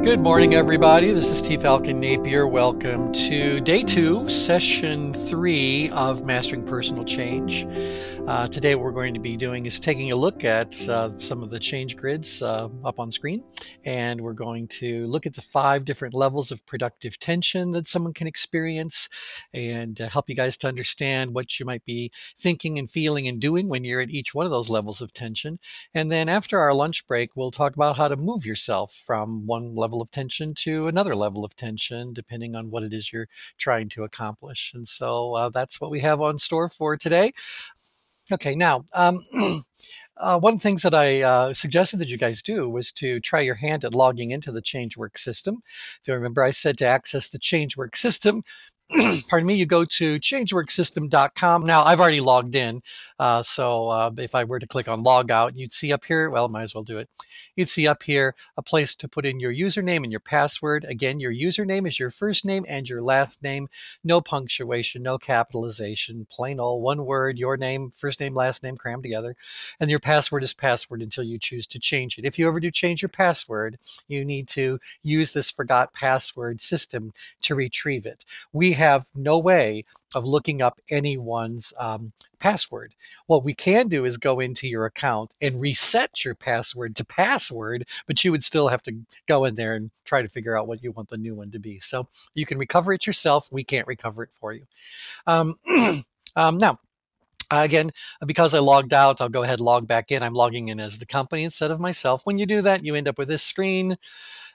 Good morning, everybody. This is T. Falcon Napier. Welcome to day 2, session 3 of Mastering Personal Change. Today what we're going to be doing is taking a look at some of the change grids up on screen, and we're going to look at the 5 different levels of productive tension that someone can experience, and help you guys to understand what you might be thinking and feeling and doing when you're at each one of those levels of tension. And then after our lunch break, we'll talk about how to move yourself from one level of tension to another level of tension, depending on what it is you're trying to accomplish. And so that's what we have on store for today. Okay, now, one of the things that I suggested that you guys do was to try your hand at logging into the ChangeWorks system. If you remember, I said to access the ChangeWorks system, pardon me, you go to changeworksystem.com. Now, I've already logged in, so if I were to click on log out, you'd see up here, well, might as well do it. You'd see up here a place to put in your username and your password. Again, your username is your first name and your last name. No punctuation, no capitalization, plain old one word, your name, first name, last name crammed together. And your password is password until you choose to change it. If you ever do change your password, you need to use this forgot password system to retrieve it. We have no way of looking up anyone's password. What we can do is go into your account and reset your password to password, but you would still have to go in there and try to figure out what you want the new one to be. So you can recover it yourself. We can't recover it for you. Um, now, again, because I logged out, I'll go ahead and log back in. I'm logging in as the company instead of myself. When you do that, you end up with this screen.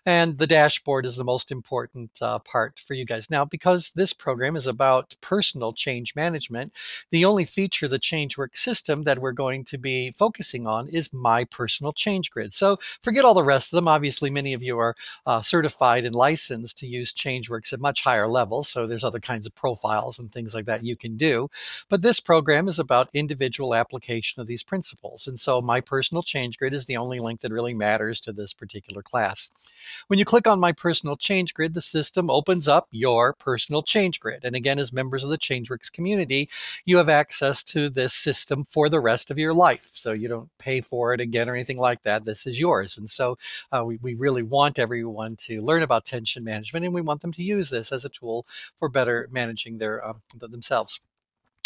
And the dashboard is the most important part for you guys. Now, because this program is about personal change management, the only feature of the ChangeWorks system that we're going to be focusing on is my personal change grid. So forget all the rest of them. Obviously, many of you are certified and licensed to use ChangeWorks at much higher levels. So there's other kinds of profiles and things like that you can do. But this program is about individual application of these principles. And so my personal change grid is the only link that really matters to this particular class. When you click on My Personal Change Grid, the system opens up your personal change grid. And again, as members of the ChangeWorks community, you have access to this system for the rest of your life. So you don't pay for it again or anything like that. This is yours. And so we really want everyone to learn about tension management, and we want them to use this as a tool for better managing their themselves.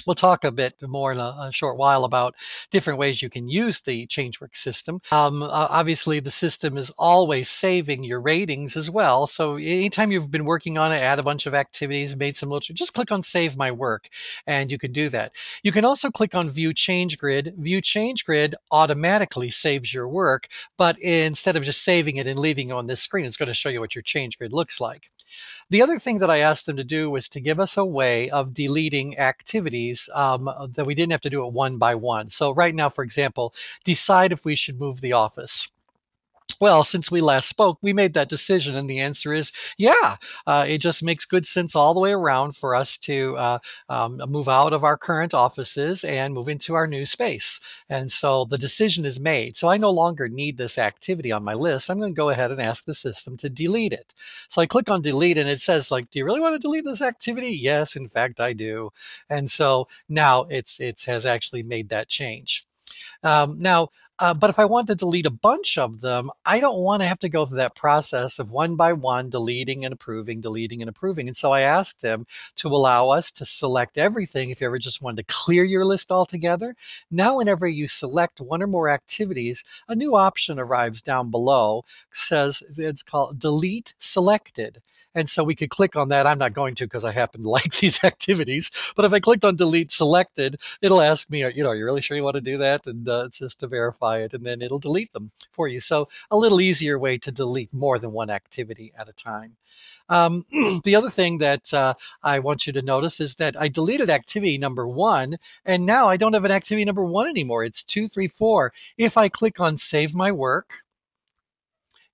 We'll talk a bit more in a short while about different ways you can use the ChangeWorks system. Obviously, the system is always saving your ratings as well. So anytime you've been working on it, add a bunch of activities, made some little, just click on Save My Work, and you can do that. You can also click on View Change Grid. View Change Grid automatically saves your work, but instead of just saving it and leaving it on this screen, it's going to show you what your change grid looks like. The other thing that I asked them to do was to give us a way of deleting activities that we didn't have to do it one by one. So right now, for example, decide if we should move the office. Well, since we last spoke, we made that decision, and the answer is yeah. It just makes good sense all the way around for us to move out of our current offices and move into our new space. And so the decision is made. So I no longer need this activity on my list. I'm going to go ahead and ask the system to delete it. So I click on delete, and it says, like, do you really want to delete this activity? Yes, in fact, I do. And so now it has actually made that change. But if I want to delete a bunch of them, I don't want to have to go through that process of one by one deleting and approving, deleting and approving. And so I asked them to allow us to select everything if you ever just wanted to clear your list altogether. Now, whenever you select one or more activities, a new option arrives down below. Says it's called Delete Selected. And so we could click on that. I'm not going to because I happen to like these activities. But if I clicked on Delete Selected, it'll ask me, are you really sure you want to do that? And it's just to verify it, and then it'll delete them for you. So a little easier way to delete more than one activity at a time. The other thing that I want you to notice is that I deleted activity number 1, and now I don't have an activity number 1 anymore. It's 2, 3, 4. If I click on Save My Work,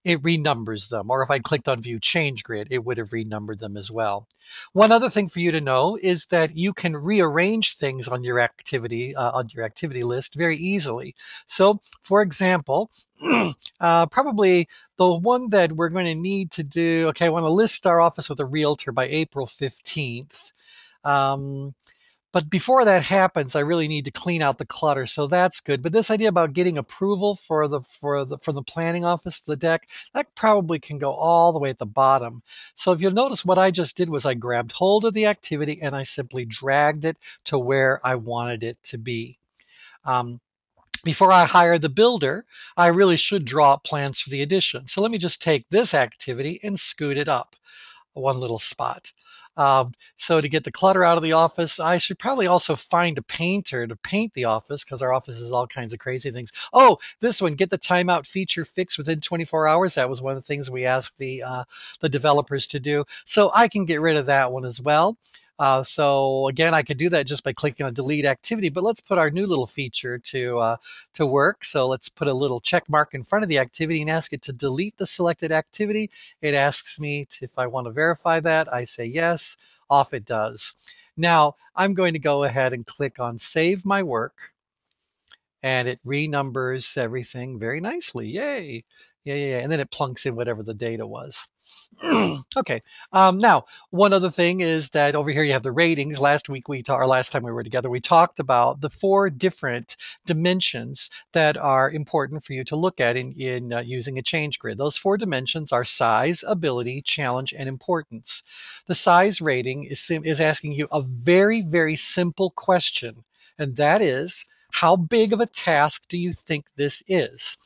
it renumbers them. Or if I clicked on View Change Grid, it would have renumbered them as well. One other thing for you to know is that you can rearrange things on your activity list very easily. So, for example, probably the one that we're going to need to do, okay, I want to list our office with a realtor by April 15th. But before that happens, I really need to clean out the clutter. So that's good. But this idea about getting approval from the planning office, the deck, that probably can go all the way at the bottom. So if you'll notice, what I just did was I grabbed hold of the activity and I simply dragged it to where I wanted it to be. Um, Before I hire the builder, I really should draw up plans for the addition. So let me just take this activity and scoot it up one little spot. So to get the clutter out of the office, I should probably also find a painter to paint the office, because our office is all kinds of crazy things. Oh, this one, get the timeout feature fixed within 24 hours. That was one of the things we asked the developers to do. So I can get rid of that one as well. So again, I could do that just by clicking on delete activity, but let's put our new little feature to work. So let's put a little check mark in front of the activity and ask it to delete the selected activity. It asks me if I want to verify that. I say yes, off it does. Now I'm going to go ahead and click on save my work, and it renumbers everything very nicely. Yay. Yeah. And then it plunks in whatever the data was. Okay. Now, one other thing is that over here you have the ratings. Last week or last time we were together, we talked about the 4 different dimensions that are important for you to look at in using a change grid. Those 4 dimensions are size, ability, challenge, and importance. The size rating is asking you a very, very simple question, and that is, how big of a task do you think this is?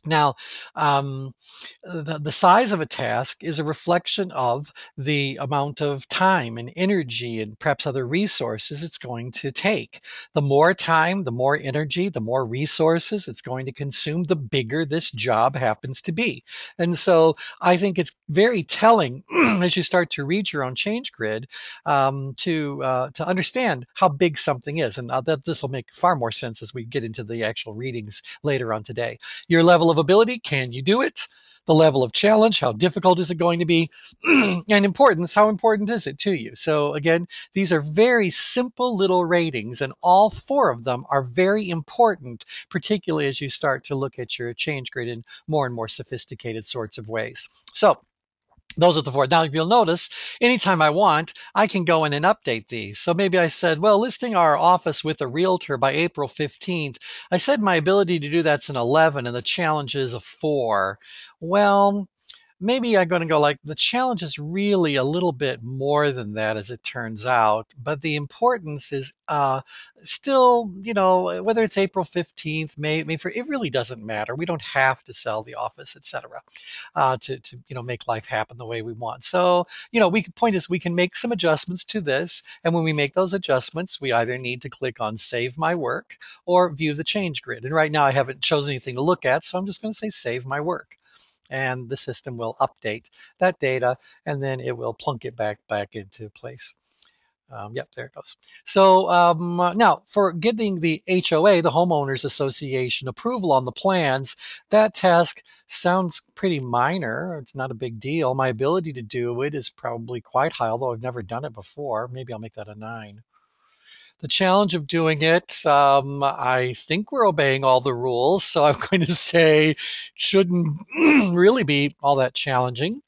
Now, um, the size of a task is a reflection of the amount of time and energy and perhaps other resources it's going to take. The more time, the more energy, the more resources it's going to consume, the bigger this job happens to be. And so I think it's very telling as you start to read your own change grid, to understand how big something is. And that this will make far more sense as we get into the actual readings later on today. Your level of ability, can you do it? The level of challenge, how difficult is it going to be? And importance, how important is it to you? So again, these are very simple little ratings, and all 4 of them are very important, particularly as you start to look at your change grid in more and more sophisticated sorts of ways. So those are the 4. Now, if you'll notice, anytime I want, I can go in and update these. So maybe I said, well, listing our office with a realtor by April 15th, I said my ability to do that's an 11 and the challenge is a 4. Well, maybe I'm going to go like, the challenge is really a little bit more than that, as it turns out, but the importance is still, whether it's April 15th, May for it really doesn't matter. We don't have to sell the office, etc., to make life happen the way we want. So point is, we can make some adjustments to this, and when we make those adjustments, we either need to click on Save My Work or View the Change Grid. And right now I haven't chosen anything to look at, so I'm just going to say Save My Work, and the system will update that data, and then it will plunk it back into place. Yep, there it goes. So now, for getting the HOA, the Homeowners Association, approval on the plans, that task sounds pretty minor. It's not a big deal. My ability to do it is probably quite high, although I've never done it before. Maybe I'll make that a 9. The challenge of doing it, I think we're obeying all the rules, so I'm going to say shouldn't really be all that challenging.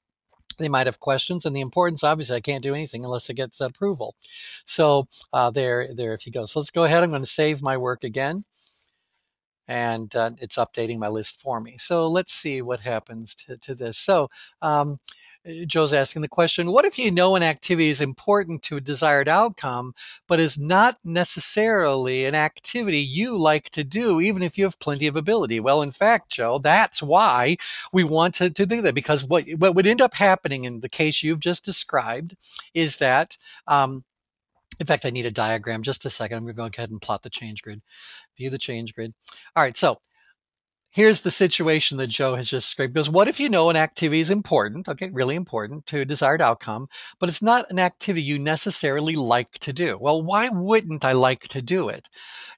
They might have questions, and the importance, obviously, I can't do anything unless I get that approval. So there if you go. So let's go ahead. I'm going to save my work again, and it's updating my list for me. So let's see what happens to this. So Joe's asking the question, what if you know an activity is important to a desired outcome, but is not necessarily an activity you like to do, even if you have plenty of ability? Well, in fact, Joe, that's why we want to do that, because what would end up happening in the case you've just described is that, in fact, I need a diagram. Just a second. I'm going to go ahead and plot the change grid. View the change grid. All right, so here's the situation that Joe has just described. Because what if you know an activity is important, okay, really important to a desired outcome, but it's not an activity you necessarily like to do? Well, why wouldn't I like to do it?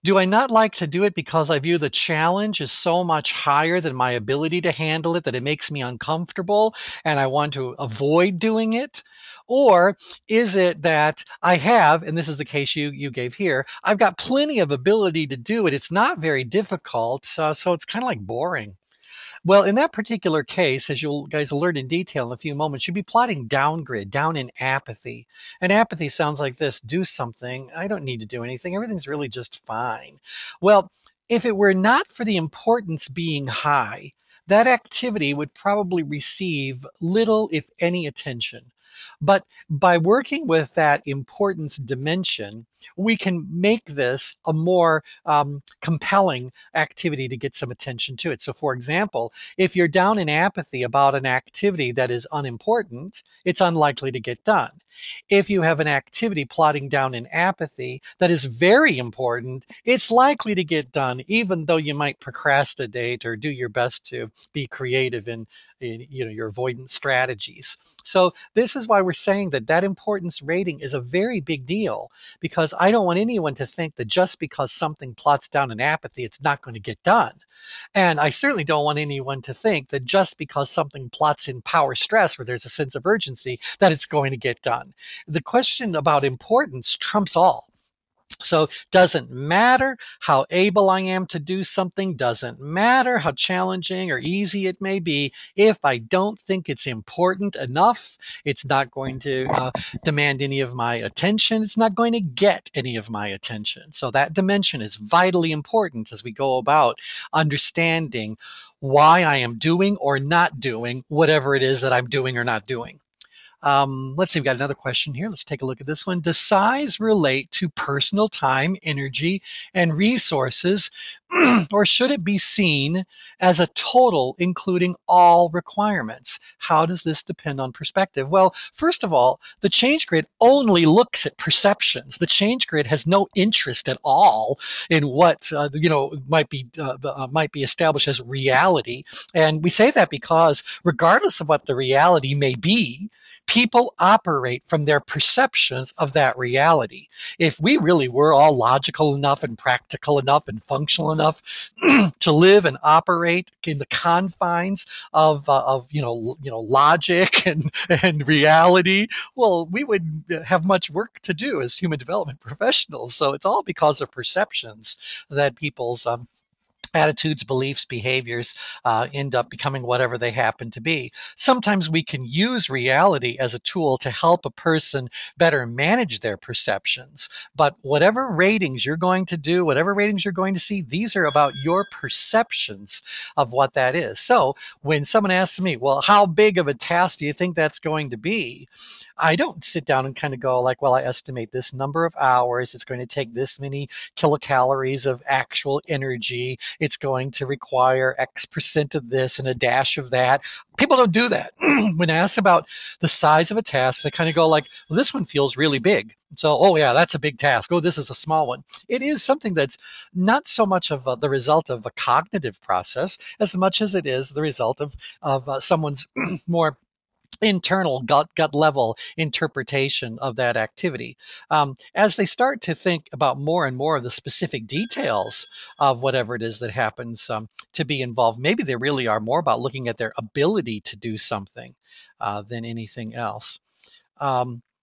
Do I not like to do it because I view the challenge as so much higher than my ability to handle it that it makes me uncomfortable and I want to avoid doing it? Or is it that I have, and this is the case you gave here, I've got plenty of ability to do it. It's not very difficult, so it's kind of like boring. Well, in that particular case, as you guys will learn in detail in a few moments, you'd be plotting down grid, down in apathy. And apathy sounds like this: do something. I don't need to do anything. Everything's really just fine. Well, if it were not for the importance being high, that activity would probably receive little, if any, attention. But by working with that importance dimension, we can make this a more compelling activity to get some attention to it. So, for example, if you're down in apathy about an activity that is unimportant, it's unlikely to get done. If you have an activity plotting down in apathy that is very important, it's likely to get done, even though you might procrastinate or do your best to be creative in your avoidance strategies. So this is why we're saying that that importance rating is a very big deal, because I don't want anyone to think that just because something plots down in apathy, it's not going to get done. And I certainly don't want anyone to think that just because something plots in power stress, where there's a sense of urgency, that it's going to get done. The question about importance trumps all. So doesn't matter how able I am to do something, doesn't matter how challenging or easy it may be. If I don't think it's important enough, it's not going to demand any of my attention. It's not going to get any of my attention. So that dimension is vitally important as we go about understanding why I am doing or not doing whatever it is that I'm doing or not doing. Let's see, we've got another question here. Let's take a look at this one. Does size relate to personal time, energy, and resources, or should it be seen as a total, including all requirements? How does this depend on perspective? Well, first of all, the change grid only looks at perceptions. The change grid has no interest at all in what might be established as reality. And we say that because regardless of what the reality may be, people operate from their perceptions of that reality. If we really were all logical enough and practical enough and functional enough to live and operate in the confines of logic and reality, well, we would have much work to do as human development professionals. So it's all because of perceptions that people's attitudes, beliefs, behaviors end up becoming whatever they happen to be. Sometimes we can use reality as a tool to help a person better manage their perceptions. But whatever ratings you're going to do, whatever ratings you're going to see, these are about your perceptions of what that is. So when someone asks me, well, how big of a task do you think that's going to be? I don't sit down and kind of go like, well, I estimate this number of hours. It's going to take this many kilocalories of actual energy. It's going to require X percent of this and a dash of that. People don't do that. When asked about the size of a task, they kind of go like, well, this one feels really big. So, oh yeah, that's a big task. Oh, this is a small one. It is something that's not so much of the result of a cognitive process as much as it is the result of someone's more internal gut level interpretation of that activity. As they start to think about more and more of the specific details of whatever it is that happens to be involved, maybe they really are more about looking at their ability to do something than anything else.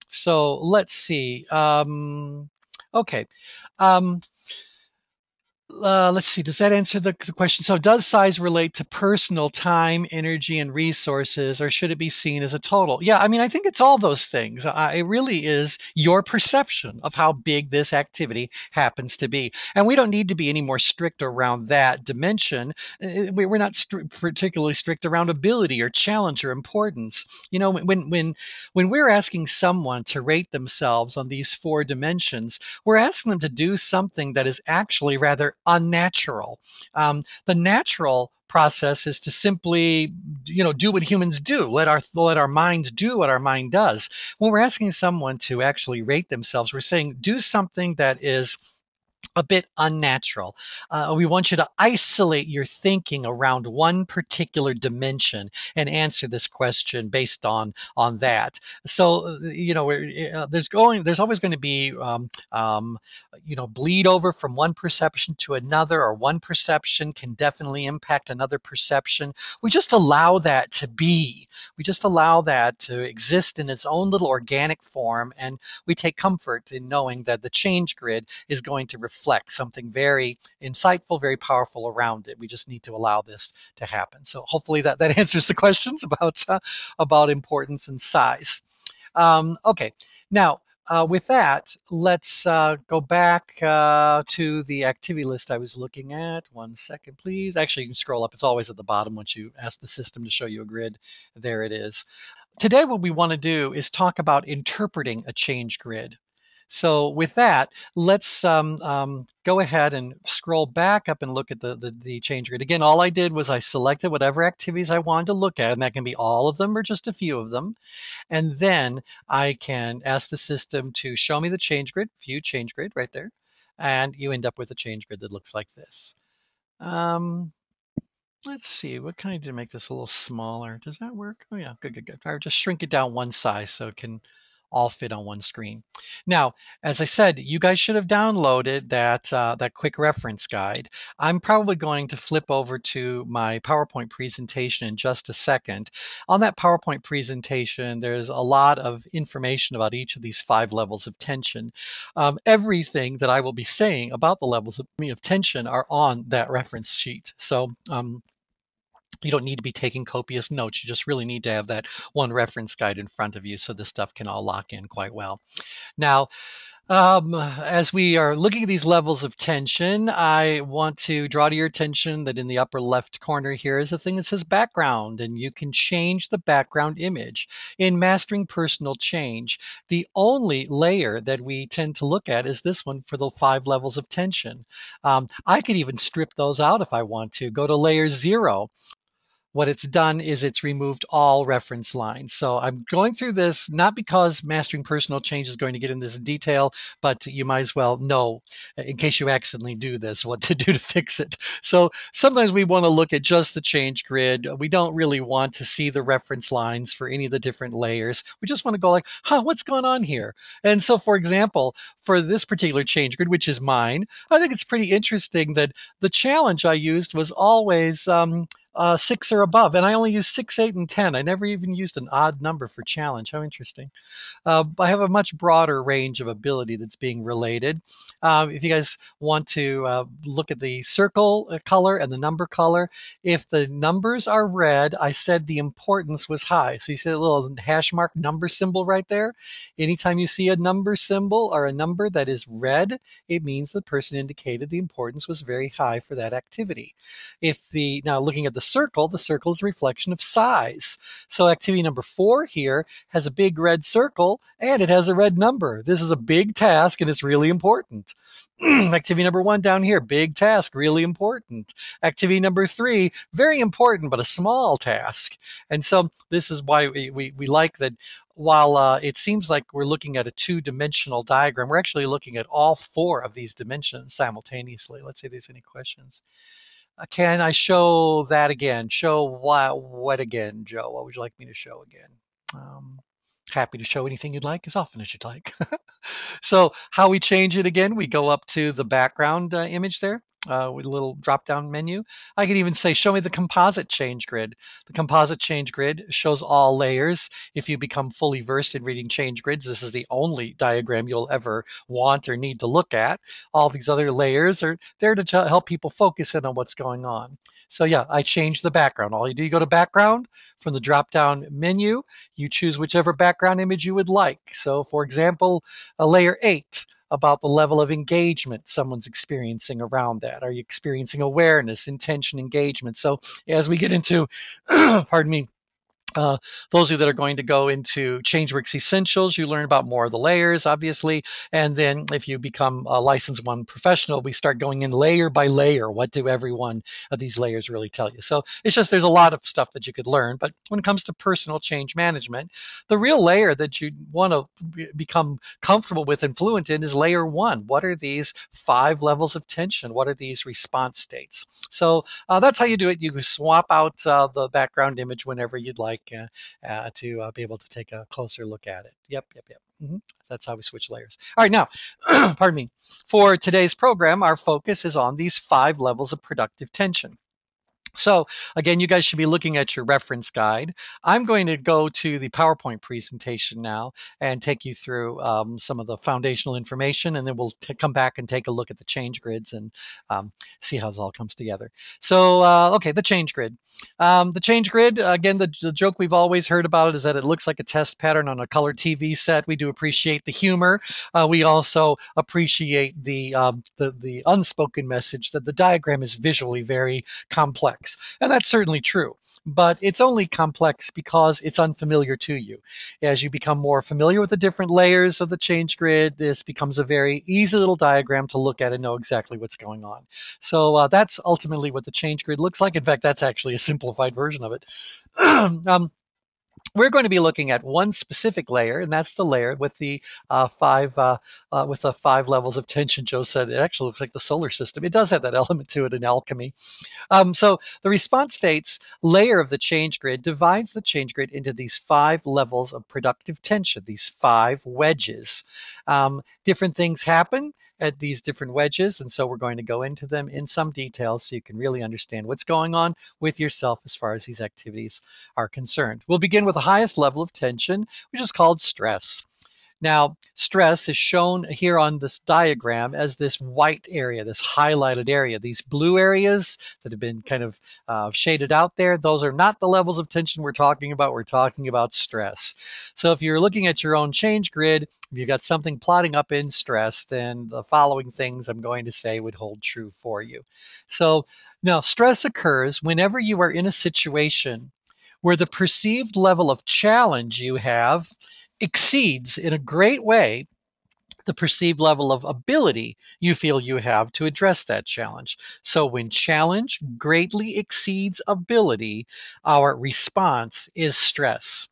So let's see. Okay. Um, let's see, does that answer the question? So does size relate to personal time, energy, and resources, or should it be seen as a total? Yeah, I mean, I think it's all those things. It really is your perception of how big this activity happens to be. And we don't need to be any more strict around that dimension. We're not particularly strict around ability or challenge or importance. You know, when we're asking someone to rate themselves on these four dimensions, we're asking them to do something that is actually rather unnatural. The natural process is to simply, do what humans do. Let our minds do what our mind does. When we're asking someone to actually rate themselves, we're saying do something that is a bit unnatural. We want you to isolate your thinking around one particular dimension and answer this question based on that. So there's always going to be bleed over from one perception to another, or one perception can definitely impact another perception. We just allow that to be. We just allow that to exist in its own little organic form, and we take comfort in knowing that the change grid is going to reflect something very insightful, very powerful around it. We just need to allow this to happen. So hopefully that answers the questions about importance and size. Okay, now with that, let's go back to the activity list I was looking at. 1 second, please. Actually, you can scroll up. It's always at the bottom once you ask the system to show you a grid. There it is. Today, what we want to do is talk about interpreting a change grid. So with that, let's go ahead and scroll back up and look at the change grid. Again, all I did was I selected whatever activities I wanted to look at, and that can be all of them or just a few of them. And then I can ask the system to show me the change grid, view change grid right there. And you end up with a change grid that looks like this. Let's see, what can I do to make this a little smaller? Does that work? Oh yeah, good, good, good. Or just shrink it down one size so it can all fit on one screen. Now, as I said, you guys should have downloaded that quick reference guide. I'm probably going to flip over to my PowerPoint presentation in just a second. On that PowerPoint presentation, there's a lot of information about each of these 5 levels of tension. Everything that I will be saying about the levels of tension are on that reference sheet. So you don't need to be taking copious notes. You just really need to have that one reference guide in front of you so this stuff can all lock in quite well. Now, as we are looking at these levels of tension, I want to draw to your attention that in the upper left corner here is a thing that says background, and you can change the background image. In Mastering Personal Change, the only layer that we tend to look at is this one for the 5 levels of tension. I could even strip those out if I want to. Go to layer 0. What it's done is it's removed all reference lines. So I'm going through this not because Mastering Personal Change is going to get in this detail, but you might as well know, in case you accidentally do this, what to do to fix it. So sometimes we want to look at just the change grid. We don't really want to see the reference lines for any of the different layers. We just want to go like, what's going on here? And so, for example, for this particular change grid, which is mine, I think it's pretty interesting that the challenge I used was always 6 or above, and I only used 6, 8, and 10. I never even used an odd number for challenge. How interesting. I have a much broader range of ability that's being related. If you guys want to look at the circle color and the number color, if the numbers are red, I said the importance was high. So you see a little hash mark number symbol right there? Anytime you see a number symbol or a number that is red, it means the person indicated the importance was very high for that activity. Now looking at the circle is a reflection of size. So activity number 4 here has a big red circle and it has a red number. This is a big task and it's really important. Activity number 1 down here, big task, really important. Activity number 3, very important, but a small task. And so this is why we like that. While it seems like we're looking at a 2-dimensional diagram, we're actually looking at all 4 of these dimensions simultaneously. Let's see if there's any questions. Can I show that again? Show what again, Joe? What would you like me to show again? Happy to show anything you'd like, as often as you'd like. So how we change it again, we go up to the background image there with a little drop-down menu. I can even say, show me the composite change grid. The composite change grid shows all layers. If you become fully versed in reading change grids, this is the only diagram you'll ever want or need to look at. All these other layers are there to help people focus in on what's going on. So yeah, I changed the background. All you do, you go to background from the drop-down menu, you choose whichever background image you would like. So for example, a layer 8, about the level of engagement someone's experiencing around that. Are you experiencing awareness, intention, engagement? So as we get into, pardon me, those of you that are going to go into ChangeWorks Essentials, you learn about more of the layers, obviously. And then if you become a licensed one professional, we start going in layer by layer. What do every one of these layers really tell you? So it's just there's a lot of stuff that you could learn. But when it comes to personal change management, the real layer that you want to become comfortable with and fluent in is layer 1. What are these 5 levels of tension? What are these response states? So that's how you do it. You swap out the background image whenever you'd like to be able to take a closer look at it. Yep. Mm-hmm. That's how we switch layers. All right, now, pardon me. For today's program, our focus is on these 5 levels of productive tension. So again, you guys should be looking at your reference guide. I'm going to go to the PowerPoint presentation now and take you through some of the foundational information, and then we'll come back and take a look at the change grids and see how this all comes together. So, okay, the change grid. The change grid, again, the joke we've always heard about it is that it looks like a test pattern on a color TV set. We do appreciate the humor. We also appreciate the unspoken message that the diagram is visually very complex. And that's certainly true. But it's only complex because it's unfamiliar to you. As you become more familiar with the different layers of the change grid, this becomes a very easy little diagram to look at and know exactly what's going on. So that's ultimately what the change grid looks like. In fact, that's actually a simplified version of it. We're going to be looking at one specific layer, and that's the layer with the five levels of tension. Joe said it actually looks like the solar system. It does have that element to it in alchemy. So the response states layer of the change grid divides the change grid into these five levels of productive tension, these five wedges. Different things happen at these different wedges, and so we're going to go into them in some detail so you can really understand what's going on with yourself as far as these activities are concerned. We'll begin with the highest level of tension, which is called stress. Now, stress is shown here on this diagram as this white area, this highlighted area. These blue areas that have been kind of shaded out there, those are not the levels of tension we're talking about. We're talking about stress. So if you're looking at your own change grid, if you've got something plotting up in stress, then the following things I'm going to say would hold true for you. So now, stress occurs whenever you are in a situation where the perceived level of challenge you have exceeds in a great way the perceived level of ability you feel you have to address that challenge. So when challenge greatly exceeds ability, our response is stress.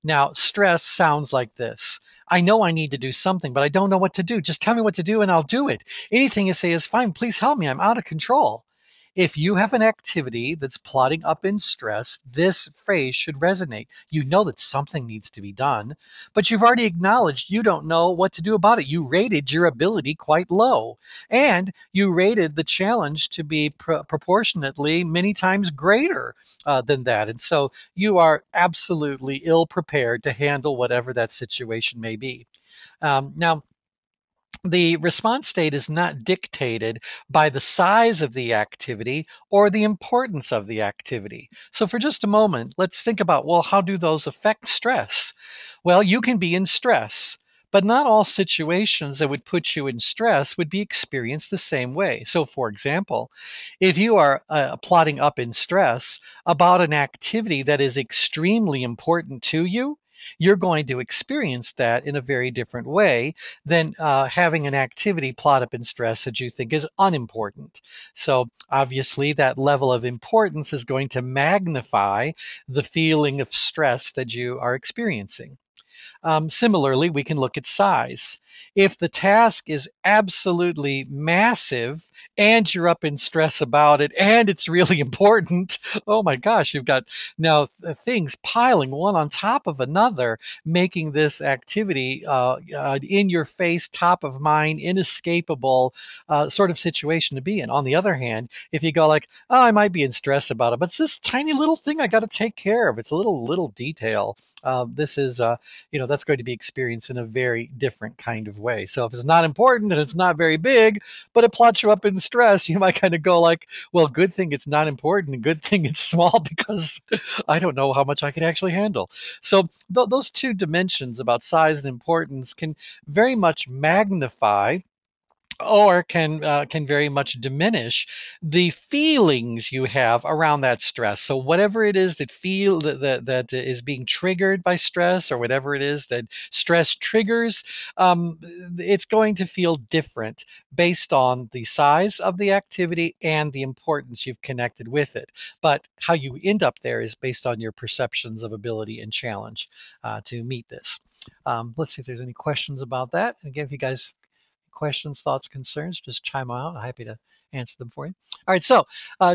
Now, stress sounds like this. I know I need to do something, but I don't know what to do. Just tell me what to do and I'll do it. Anything you say is fine. Please help me. I'm out of control. If you have an activity that's plotting up in stress, this phrase should resonate. You know that something needs to be done, but you've already acknowledged you don't know what to do about it. You rated your ability quite low, and you rated the challenge to be proportionately many times greater than that. And so you are absolutely ill prepared to handle whatever that situation may be. Now, the response state is not dictated by the size of the activity or the importance of the activity. So, for just a moment, let's think about well, how do those affect stress? Well, you can be in stress, but not all situations that would put you in stress would be experienced the same way. So, for example, if you are plotting up in stress about an activity that is extremely important to you, you're going to experience that in a very different way than having an activity plot up in stress that you think is unimportant. So, obviously, that level of importance is going to magnify the feeling of stress that you are experiencing. Similarly, we can look at size. If the task is absolutely massive and you're up in stress about it and it's really important, oh my gosh, you've got now things piling one on top of another, making this activity in your face, top of mind, inescapable sort of situation to be in. On the other hand, if you go like, oh, I might be in stress about it, but it's this tiny little thing I got to take care of. It's a little detail. This is that's going to be experienced in a very different kind of way. So if it's not important and it's not very big, but it plots you up in stress, you might kind of go like, well, good thing it's not important and good thing it's small because I don't know how much I can actually handle. So those two dimensions about size and importance can very much magnify or can very much diminish the feelings you have around that stress. So whatever it is that is being triggered by stress, or whatever it is that stress triggers, it's going to feel different based on the size of the activity and the importance you've connected with it. But how you end up there is based on your perceptions of ability and challenge to meet this. Let's see if there's any questions about that. And again, if you guys questions, thoughts, concerns, just chime out. I'm happy to answer them for you. All right, so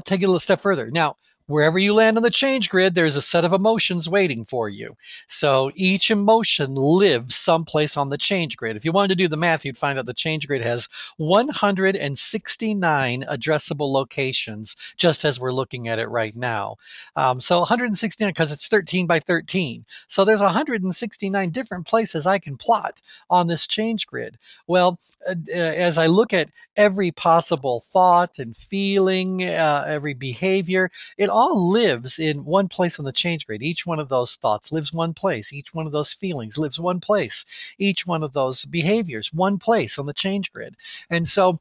take it a little step further. Now, Wherever you land on the change grid, there's a set of emotions waiting for you. So each emotion lives someplace on the change grid. If you wanted to do the math, you'd find out the change grid has 169 addressable locations, just as we're looking at it right now. So 169 because it's 13 by 13. So there's 169 different places I can plot on this change grid. Well, as I look at every possible thought and feeling, every behavior, it all lives in one place on the change grid. Each one of those thoughts lives one place. Each one of those feelings lives one place. Each one of those behaviors, one place on the change grid. And so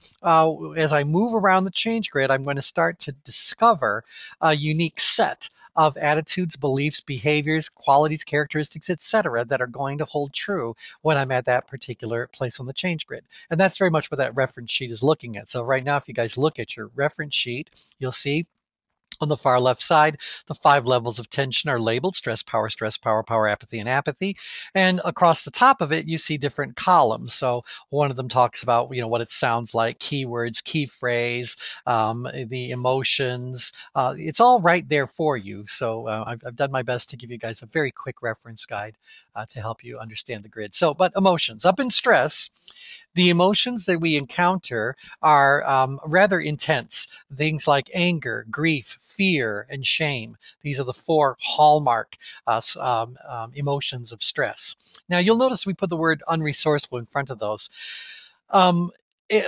as I move around the change grid, I'm going to start to discover a unique set of attitudes, beliefs, behaviors, qualities, characteristics, etc., that are going to hold true when I'm at that particular place on the change grid. And that's very much what that reference sheet is looking at. So right now, if you guys look at your reference sheet, you'll see on the far left side, the 5 levels of tension are labeled: stress, power, power, apathy, and apathy. And across the top of it, you see different columns. So one of them talks about, what it sounds like, keywords, key phrase, the emotions. It's all right there for you. So I've done my best to give you guys a very quick reference guide to help you understand the grid. So, but emotions. Up in stress, the emotions that we encounter are rather intense. Things like anger, grief, fear, and shame. These are the 4 hallmark emotions of stress. Now, you'll notice we put the word unresourceful in front of those. Um,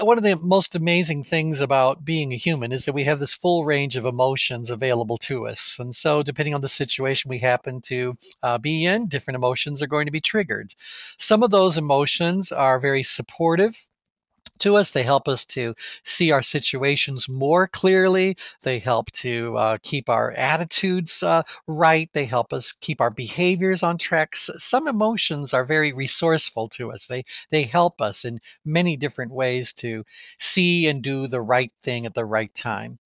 One of the most amazing things about being a human is that we have this full range of emotions available to us. And so, depending on the situation we happen to be in, different emotions are going to be triggered. Some of those emotions are very supportive to us. They help us to see our situations more clearly. They help to keep our attitudes right. They help us keep our behaviors on track. Some emotions are very resourceful to us. They help us in many different ways to see and do the right thing at the right time.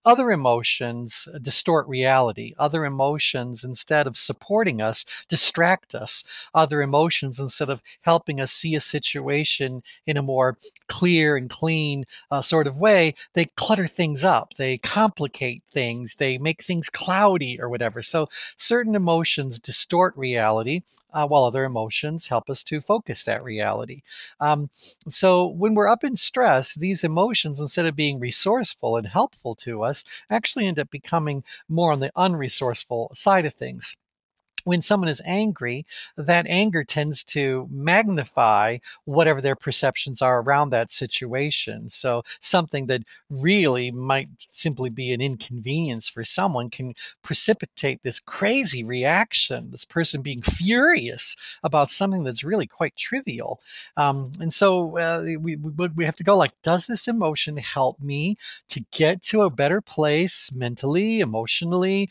Other emotions distort reality. Other emotions, instead of supporting us, distract us. Other emotions, instead of helping us see a situation in a more clear and clean sort of way, they clutter things up. They complicate things. They make things cloudy or whatever. So certain emotions distort reality, while other emotions help us to focus that reality. So when we're up in stress, these emotions, instead of being resourceful and helpful to us, actually end up becoming more on the unresourceful side of things. When someone is angry, that anger tends to magnify whatever their perceptions are around that situation. So something that really might simply be an inconvenience for someone can precipitate this crazy reaction, this person being furious about something that's really quite trivial. And so we have to go like, does this emotion help me to get to a better place mentally, emotionally,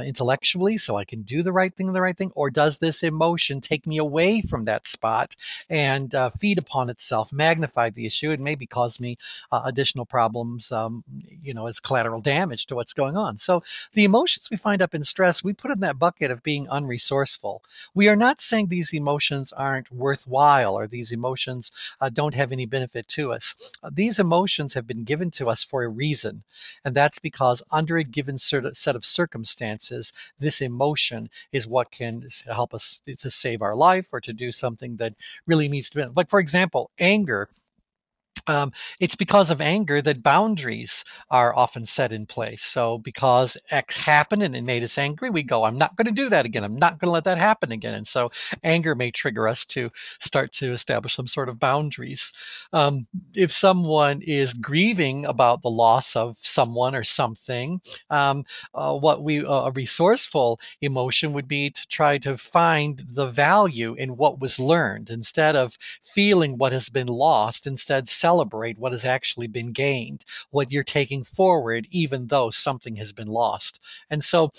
intellectually, so I can do the right thing? Or does this emotion take me away from that spot and feed upon itself, magnify the issue, and maybe cause me additional problems, as collateral damage to what's going on? So the emotions we find up in stress, we put in that bucket of being unresourceful. We are not saying these emotions aren't worthwhile or these emotions don't have any benefit to us. These emotions have been given to us for a reason, and that's because under a given set of circumstances, this emotion is what can help us to save our life or to do something that really needs to be. Like, for example, anger. It's because of anger that boundaries are often set in place. So, because X happened and it made us angry, we go, I'm not going to do that again. I'm not going to let that happen again. And so, anger may trigger us to start to establish some sort of boundaries. If someone is grieving about the loss of someone or something, a resourceful emotion would be to try to find the value in what was learned instead of feeling what has been lost. Instead, celebrate what has actually been gained, what you're taking forward, even though something has been lost. And so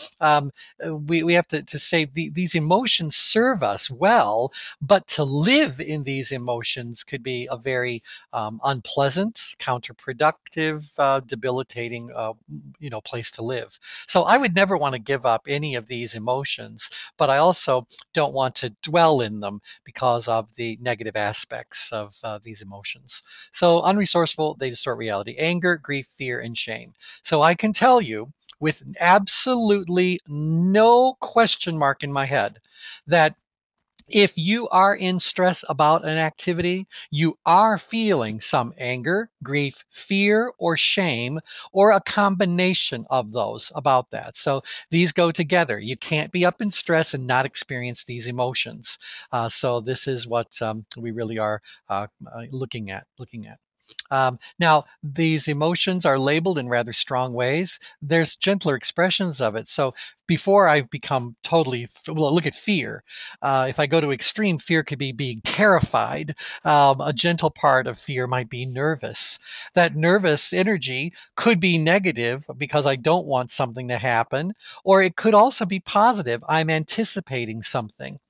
we have to say these emotions serve us well, but to live in these emotions could be a very unpleasant, counterproductive, debilitating, place to live. So I would never want to give up any of these emotions, but I also don't want to dwell in them because of the negative aspects of these emotions. So unresourceful, they distort reality: anger, grief, fear, and shame. So I can tell you with absolutely no question mark in my head that if you are in stress about an activity, you are feeling some anger, grief, fear, or shame, or a combination of those about that. So these go together. You can't be up in stress and not experience these emotions. So this is what we really are looking at. Now, these emotions are labeled in rather strong ways. There's gentler expressions of it. So before I become totally, well, look at fear. If I go to extreme, fear could be being terrified. A gentle part of fear might be nervous. That nervous energy could be negative because I don't want something to happen, or it could also be positive. I'm anticipating something.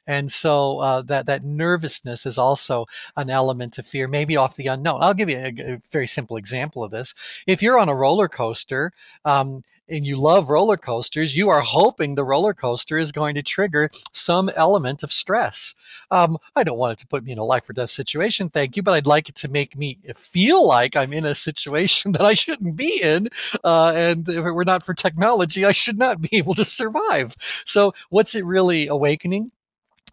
And so that nervousness is also an element of fear, maybe off the unknown. I'll give you a very simple example of this. If you're on a roller coaster, and you love roller coasters, you are hoping the roller coaster is going to trigger some element of stress. I don't want it to put me in a life or death situation, thank you, but I'd like it to make me feel like I'm in a situation that I shouldn't be in. And if it were not for technology, I should not be able to survive. So, what's it really awakening?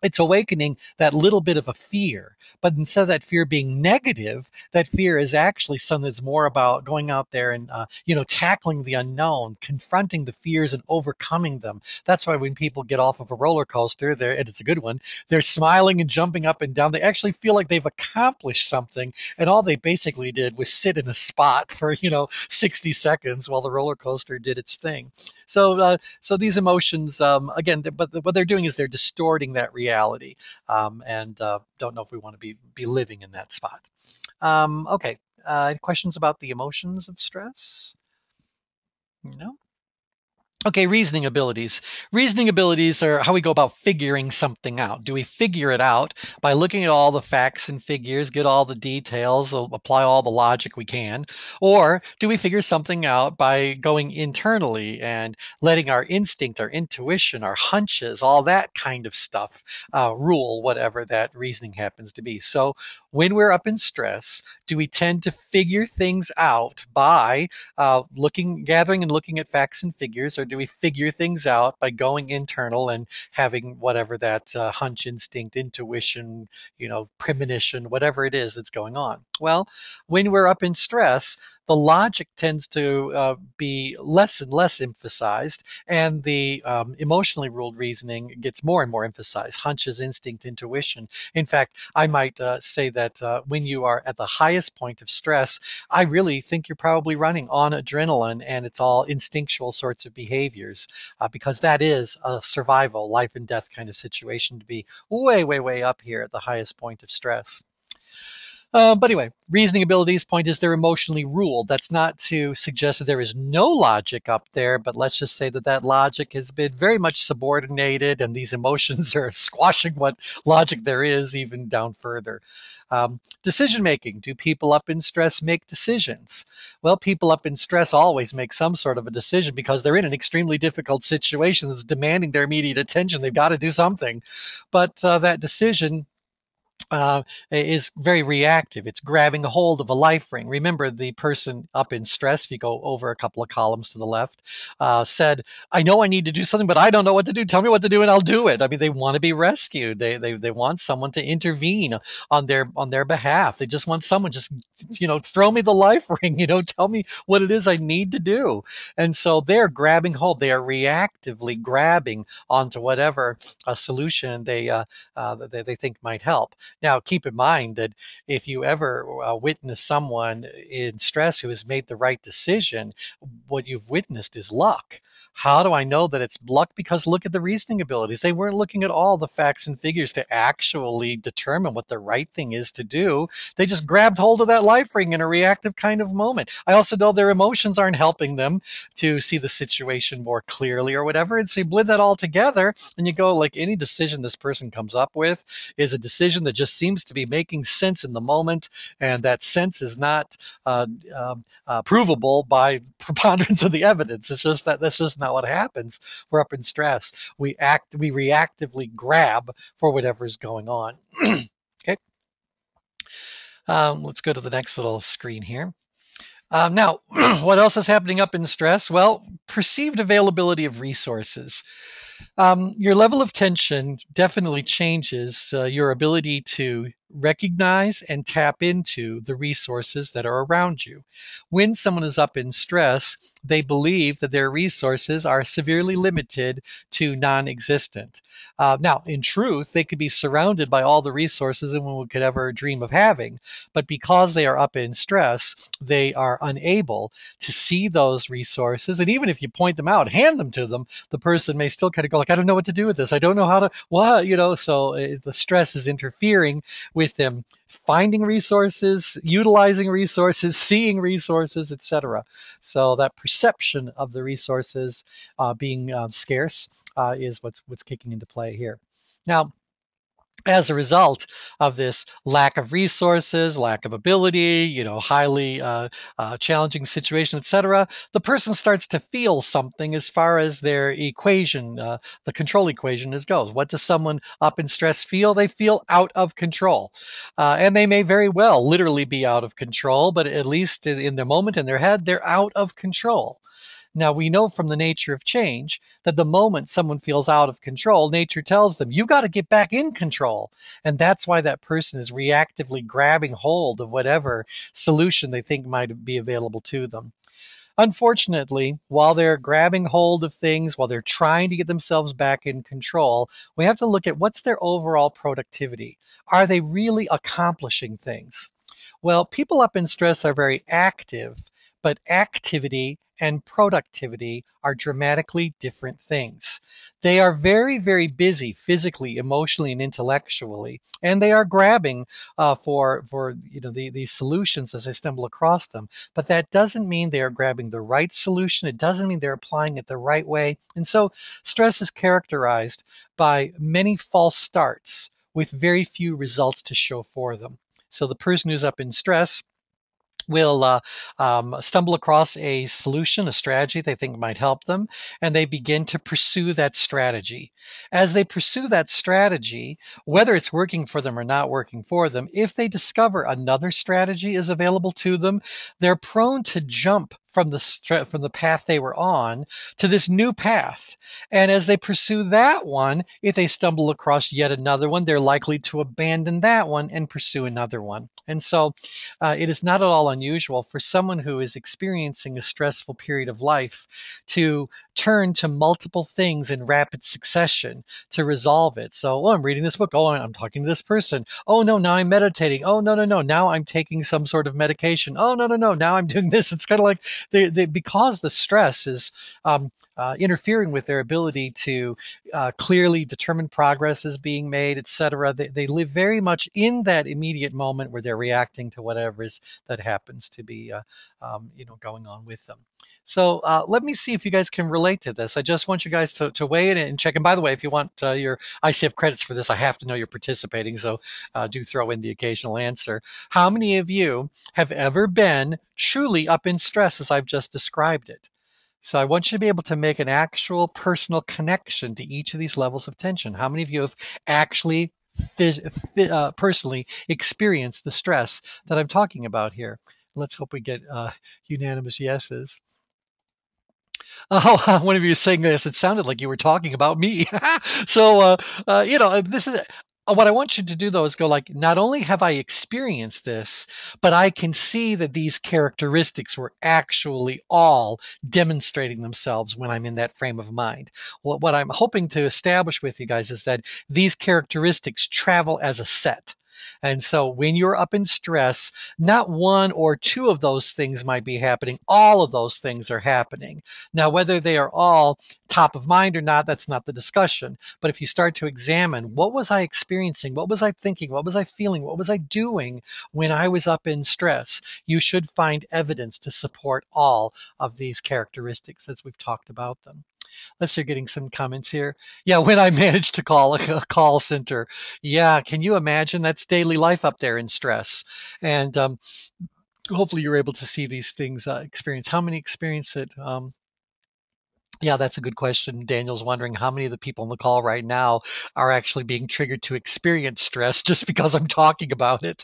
It's awakening that little bit of a fear. But instead of that fear being negative, that fear is actually something that's more about going out there and, tackling the unknown, confronting the fears and overcoming them. That's why when people get off of a roller coaster, and it's a good one, they're smiling and jumping up and down. They actually feel like they've accomplished something. And all they basically did was sit in a spot for, 60 seconds while the roller coaster did its thing. So these emotions, again, but what they're doing is they're distorting that reality, and don't know if we want to be living in that spot. Okay, questions about the emotions of stress? No. Okay, reasoning abilities. Reasoning abilities are how we go about figuring something out. Do we figure it out by looking at all the facts and figures, get all the details, apply all the logic we can? Or do we figure something out by going internally and letting our instinct, our intuition, our hunches, all that kind of stuff rule whatever that reasoning happens to be? So when we're up in stress, do we tend to figure things out by gathering and looking at facts and figures, or do we figure things out by going internal and having whatever that hunch, instinct, intuition, premonition, whatever it is that's going on? Well, when we're up in stress, the logic tends to be less and less emphasized, and the emotionally ruled reasoning gets more and more emphasized. Hunches, instinct, intuition. In fact, I might say that when you are at the highest point of stress, I really think you're probably running on adrenaline, and it's all instinctual sorts of behaviors, because that is a survival, life and death kind of situation to be way, way, way up here at the highest point of stress. But anyway, reasoning abilities point is they're emotionally ruled. That's not to suggest that there is no logic up there, but let's just say that that logic has been very much subordinated, and these emotions are squashing what logic there is even down further. Decision making. Do people up in stress make decisions? Well, people up in stress always make some sort of a decision because they're in an extremely difficult situation that's demanding their immediate attention. They've got to do something. But that decision is very reactive. It's grabbing a hold of a life ring. Remember, the person up in stress, if you go over a couple of columns to the left, said, I know I need to do something, but I don't know what to do. Tell me what to do and I'll do it. I mean, they want to be rescued. They want someone to intervene on their behalf. They just want someone just, throw me the life ring, tell me what it is I need to do. And so they're grabbing hold. They are reactively grabbing onto whatever solution they think might help. Now, keep in mind that if you ever witness someone in stress who has made the right decision, what you've witnessed is luck. How do I know that it's luck? Because look at the reasoning abilities. They weren't looking at all the facts and figures to actually determine what the right thing is to do. They just grabbed hold of that life ring in a reactive kind of moment. I also know their emotions aren't helping them to see the situation more clearly or whatever. And so you blend that all together and you go, like, any decision this person comes up with is a decision that just seems to be making sense in the moment, and that sense is not provable by preponderance of the evidence. It's just that's just not what happens. We're up in stress. We reactively grab for whatever's going on. Okay. Let's go to the next little screen here. Now, what else is happening up in stress? Well, perceived availability of resources. Your level of tension definitely changes your ability to recognize and tap into the resources that are around you. When someone is up in stress, they believe that their resources are severely limited to non existent. Now, in truth, they could be surrounded by all the resources anyone could ever dream of having, but because they are up in stress, they are unable to see those resources. And even if you point them out, hand them to them, the person may still kind of go like, I don't know what to do with this. I don't know how to, what, so the stress is interfering with them finding resources, utilizing resources, seeing resources, etc. So that perception of the resources being scarce is what's kicking into play here. Now, as a result of this lack of resources, lack of ability, highly challenging situation, etc., the person starts to feel something as far as their equation, the control equation, is goes. What does someone up in stress feel? They feel out of control, and they may very well literally be out of control, but at least in the moment in their head, they're out of control. Now, we know from the nature of change that the moment someone feels out of control, nature tells them, you got to get back in control. And that's why that person is reactively grabbing hold of whatever solution they think might be available to them. Unfortunately, while they're grabbing hold of things, while they're trying to get themselves back in control, we have to look at what's their overall productivity. Are they really accomplishing things? Well, people up in stress are very active, but activity and productivity are dramatically different things. They are very, very busy physically, emotionally, and intellectually, and they are grabbing for these solutions as they stumble across them. But that doesn't mean they are grabbing the right solution. It doesn't mean they're applying it the right way. And so, stress is characterized by many false starts with very few results to show for them. So the person who's up in stress will stumble across a solution, a strategy they think might help them, and they begin to pursue that strategy. As they pursue that strategy, whether it's working for them or not working for them, if they discover another strategy is available to them, they're prone to jump from the path they were on to this new path. And as they pursue that one, if they stumble across yet another one, they're likely to abandon that one and pursue another one. And so it is not at all unusual for someone who is experiencing a stressful period of life to turn to multiple things in rapid succession to resolve it. So, I'm reading this book. Oh, I'm talking to this person. Oh, no, now I'm meditating. Oh, no, no, no. Now I'm taking some sort of medication. Oh, no, no, no. Now I'm doing this. It's kind of like because the stress is interfering with their ability to clearly determine progress is being made, etc. They live very much in that immediate moment where they're reacting to whatever is that happens to be going on with them. So let me see if you guys can relate to this. I just want you guys to weigh in and check. And by the way, if you want your ICF credits for this, I have to know you're participating. So do throw in the occasional answer. How many of you have ever been truly up in stress as I've just described it? So I want you to be able to make an actual personal connection to each of these levels of tension. How many of you have actually personally experienced the stress that I'm talking about here? Let's hope we get unanimous yeses. Oh, one of you saying this, it sounded like you were talking about me. So, this is what I want you to do, though, is go like, not only have I experienced this, but I can see that these characteristics were actually all demonstrating themselves when I'm in that frame of mind. What I'm hoping to establish with you guys is that these characteristics travel as a set. And so when you're up in stress, not one or two of those things might be happening. All of those things are happening. Now, whether they are all top of mind or not, that's not the discussion. But if you start to examine, what was I experiencing? What was I thinking? What was I feeling? What was I doing when I was up in stress? You should find evidence to support all of these characteristics as we've talked about them. Let's start getting some comments here. Yeah, when I managed to call a call center. Yeah, can you imagine? That's daily life up there in stress. And hopefully you're able to see these things experience. How many experience it? Yeah, that's a good question. Daniel's wondering how many of the people on the call right now are actually being triggered to experience stress just because I'm talking about it.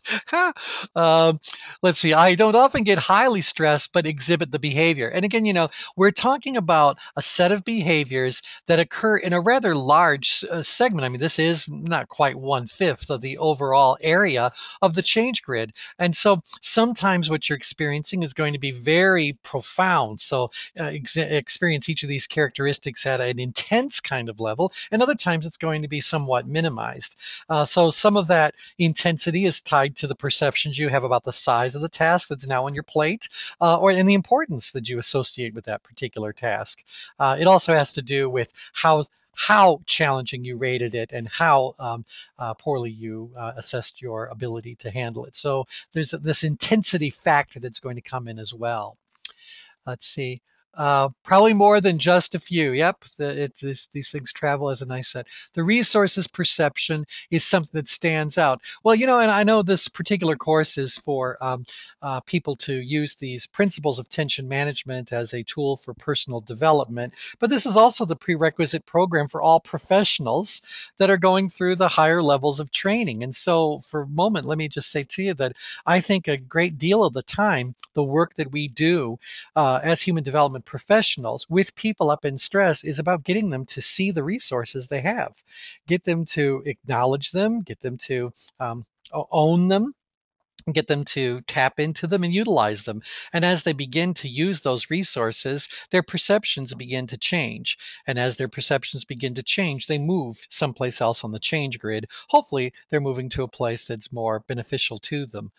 um, let's see. I don't often get highly stressed, but exhibit the behavior. And again, we're talking about a set of behaviors that occur in a rather large segment. I mean, this is not quite 1/5 of the overall area of the change grid. And so sometimes what you're experiencing is going to be very profound. So experience each of these characteristics at an intense kind of level, and other times it's going to be somewhat minimized. So some of that intensity is tied to the perceptions you have about the size of the task that's now on your plate, or and the importance that you associate with that particular task. It also has to do with how challenging you rated it and how poorly you assessed your ability to handle it. So there's this intensity factor that's going to come in as well. Let's see. Probably more than just a few. Yep, these things travel, as a nice said. The resources perception is something that stands out. Well, and I know this particular course is for people to use these principles of tension management as a tool for personal development, but this is also the prerequisite program for all professionals that are going through the higher levels of training. And so, for a moment, let me just say to you that I think a great deal of the time, the work that we do as human development professionals with people up in stress is about getting them to see the resources they have, get them to acknowledge them, get them to own them, get them to tap into them and utilize them. And as they begin to use those resources, their perceptions begin to change. And as their perceptions begin to change, they move someplace else on the change grid. Hopefully, they're moving to a place that's more beneficial to them.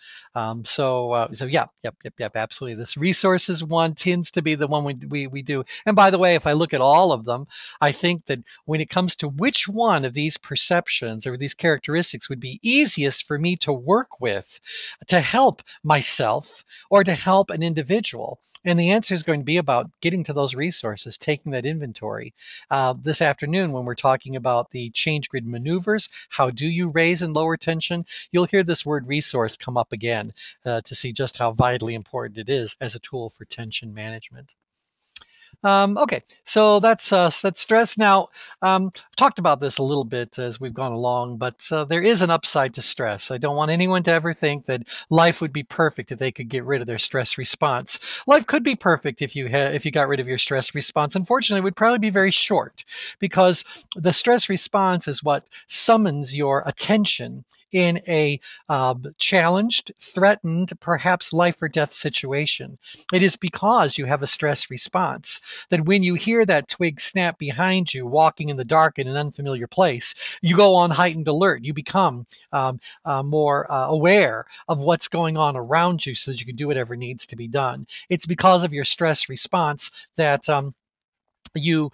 So yeah, yep, absolutely. This resources one tends to be the one we do. And by the way, if I look at all of them, I think that when it comes to which one of these perceptions or these characteristics would be easiest for me to work with, to help myself or to help an individual? And the answer is going to be about getting to those resources, taking that inventory. This afternoon, when we're talking about the change grid maneuvers, how do you raise and lower tension? You'll hear this word resource come up again to see just how vitally important it is as a tool for tension management. Okay, so that's stress. Now, I've talked about this a little bit as we've gone along, but there is an upside to stress. I don't want anyone to ever think that life would be perfect if they could get rid of their stress response. Life could be perfect if you got rid of your stress response. Unfortunately, it would probably be very short because the stress response is what summons your attention in a challenged, threatened, perhaps life or death situation. It is because you have a stress response that when you hear that twig snap behind you, walking in the dark in an unfamiliar place, you go on heightened alert. You become more aware of what's going on around you so that you can do whatever needs to be done. It's because of your stress response that you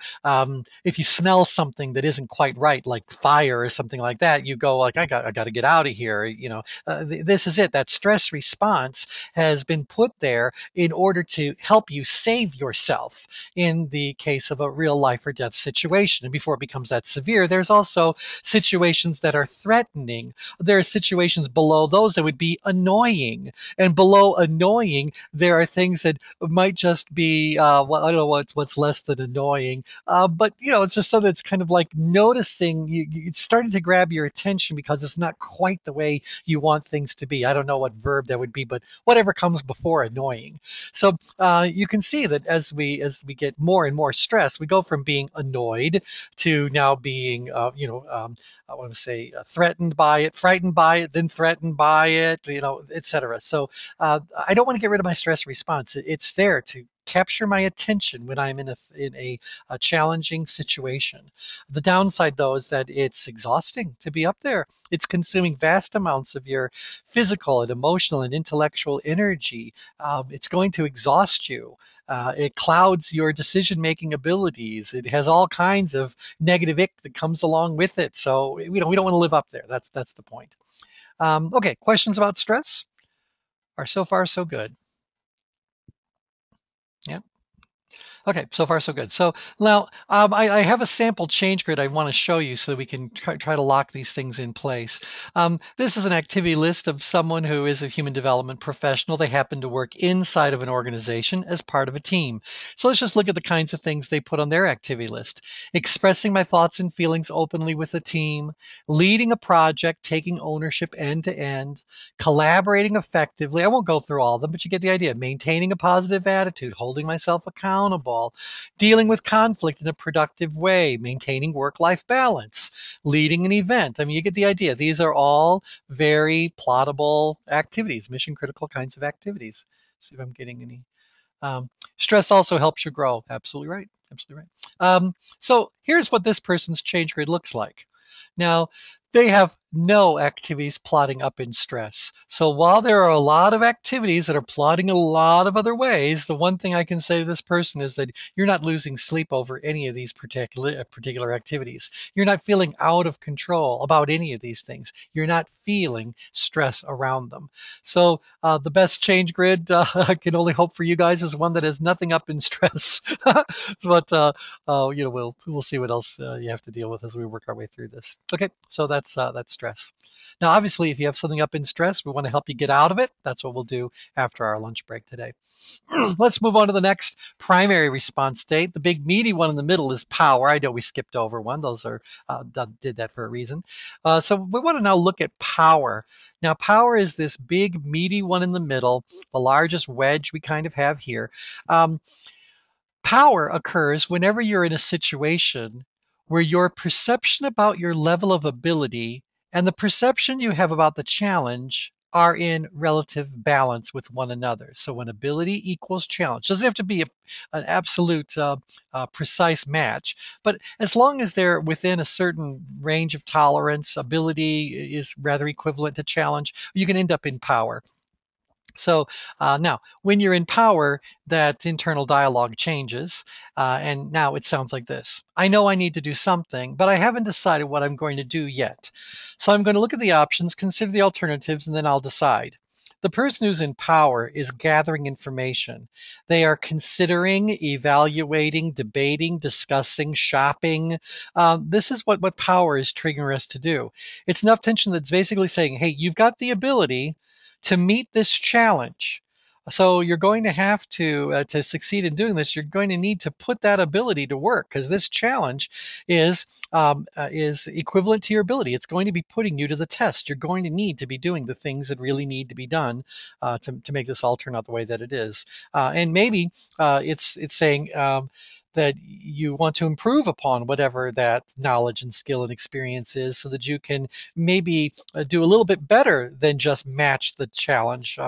if you smell something that isn't quite right, like fire or something like that, you go like, I got to get out of here. This is it. That stress response has been put there in order to help you save yourself in the case of a real life or death situation. And before it becomes that severe, there's also situations that are threatening. There are situations below those that would be annoying, and below annoying there are things that might just be well, I don't know what's less than annoying, but it's just something that's kind of like noticing it's starting to grab your attention because it's not quite the way you want things to be. I don't know what verb that would be, but whatever comes before annoying. So you can see that as we get more and more stress, we go from being annoyed to now being I want to say threatened by it, frightened by it, then threatened by it, etc. So I don't want to get rid of my stress response. It's there to capture my attention when I'm in a challenging situation. The downside, though, is that it's exhausting to be up there. It's consuming vast amounts of your physical and emotional and intellectual energy. It's going to exhaust you. It clouds your decision-making abilities. It has all kinds of negative ick that comes along with it. So we don't want to live up there. That's the point. Okay, questions about stress? Are so far so good. Yeah. Okay, so far so good. So now I have a sample change grid I want to show you so that we can try to lock these things in place. This is an activity list of someone who is a human development professional. They happen to work inside of an organization as part of a team. So let's just look at the kinds of things they put on their activity list. Expressing my thoughts and feelings openly with the team, leading a project, taking ownership end to end, collaborating effectively. I won't go through all of them, but you get the idea. Maintaining a positive attitude, holding myself accountable, dealing with conflict in a productive way, maintaining work life balance, leading an event. I mean, you get the idea. These are all very plottable activities, mission critical kinds of activities. See if I'm getting any. Stress also helps you grow. Absolutely right. Absolutely right. So here's what this person's change grid looks like. Now, they have no activities plotting up in stress. So while there are a lot of activities that are plotting a lot of other ways, the one thing I can say to this person is that you're not losing sleep over any of these particular activities. You're not feeling out of control about any of these things. You're not feeling stress around them. So the best change grid I can only hope for you guys is one that has nothing up in stress. But we'll see what else you have to deal with as we work our way through this. Okay, so that's stress. Now, obviously, if you have something up in stress, we want to help you get out of it. That's what we'll do after our lunch break today. Let's move on to the next primary response state. The big meaty one in the middle is power. I know we skipped over one. Those are did that for a reason. So we want to now look at power. Now, power is this big meaty one in the middle, the largest wedge we kind of have here. Power occurs whenever you're in a situation where your perception about your level of ability and the perception you have about the challenge are in relative balance with one another. So when ability equals challenge, doesn't have to be an absolute precise match, but as long as they're within a certain range of tolerance, ability is rather equivalent to challenge, you can end up in power. So now, when you're in power, that internal dialogue changes. And now it sounds like this. I know I need to do something, but I haven't decided what I'm going to do yet. So I'm going to look at the options, consider the alternatives, and then I'll decide. The person who's in power is gathering information. They are considering, evaluating, debating, discussing, shopping. This is what power is triggering us to do. It's enough tension that's basically saying, hey, you've got the ability to meet this challenge. So you're going to have to succeed in doing this. You're going to need to put that ability to work because this challenge is equivalent to your ability. It's going to be putting you to the test. You're going to need to be doing the things that really need to be done to make this all turn out the way that it is. And maybe it's saying. That you want to improve upon whatever that knowledge and skill and experience is so that you can maybe do a little bit better than just match the challenge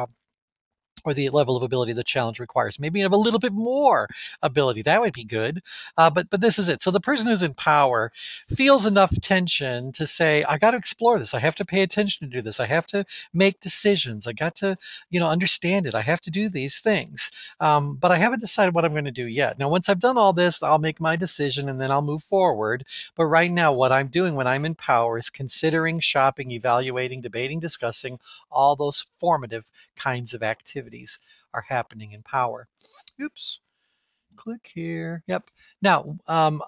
or the level of ability the challenge requires. Maybe you have a little bit more ability. That would be good. But this is it. So the person who's in power feels enough tension to say, I got to explore this. I have to pay attention to do this. I have to make decisions. I got to, understand it. I have to do these things. But I haven't decided what I'm going to do yet. Now, once I've done all this, I'll make my decision and then I'll move forward. But right now, what I'm doing when I'm in power is considering, shopping, evaluating, debating, discussing all those formative kinds of activities are happening in power. Oops. Click here. Yep. Now,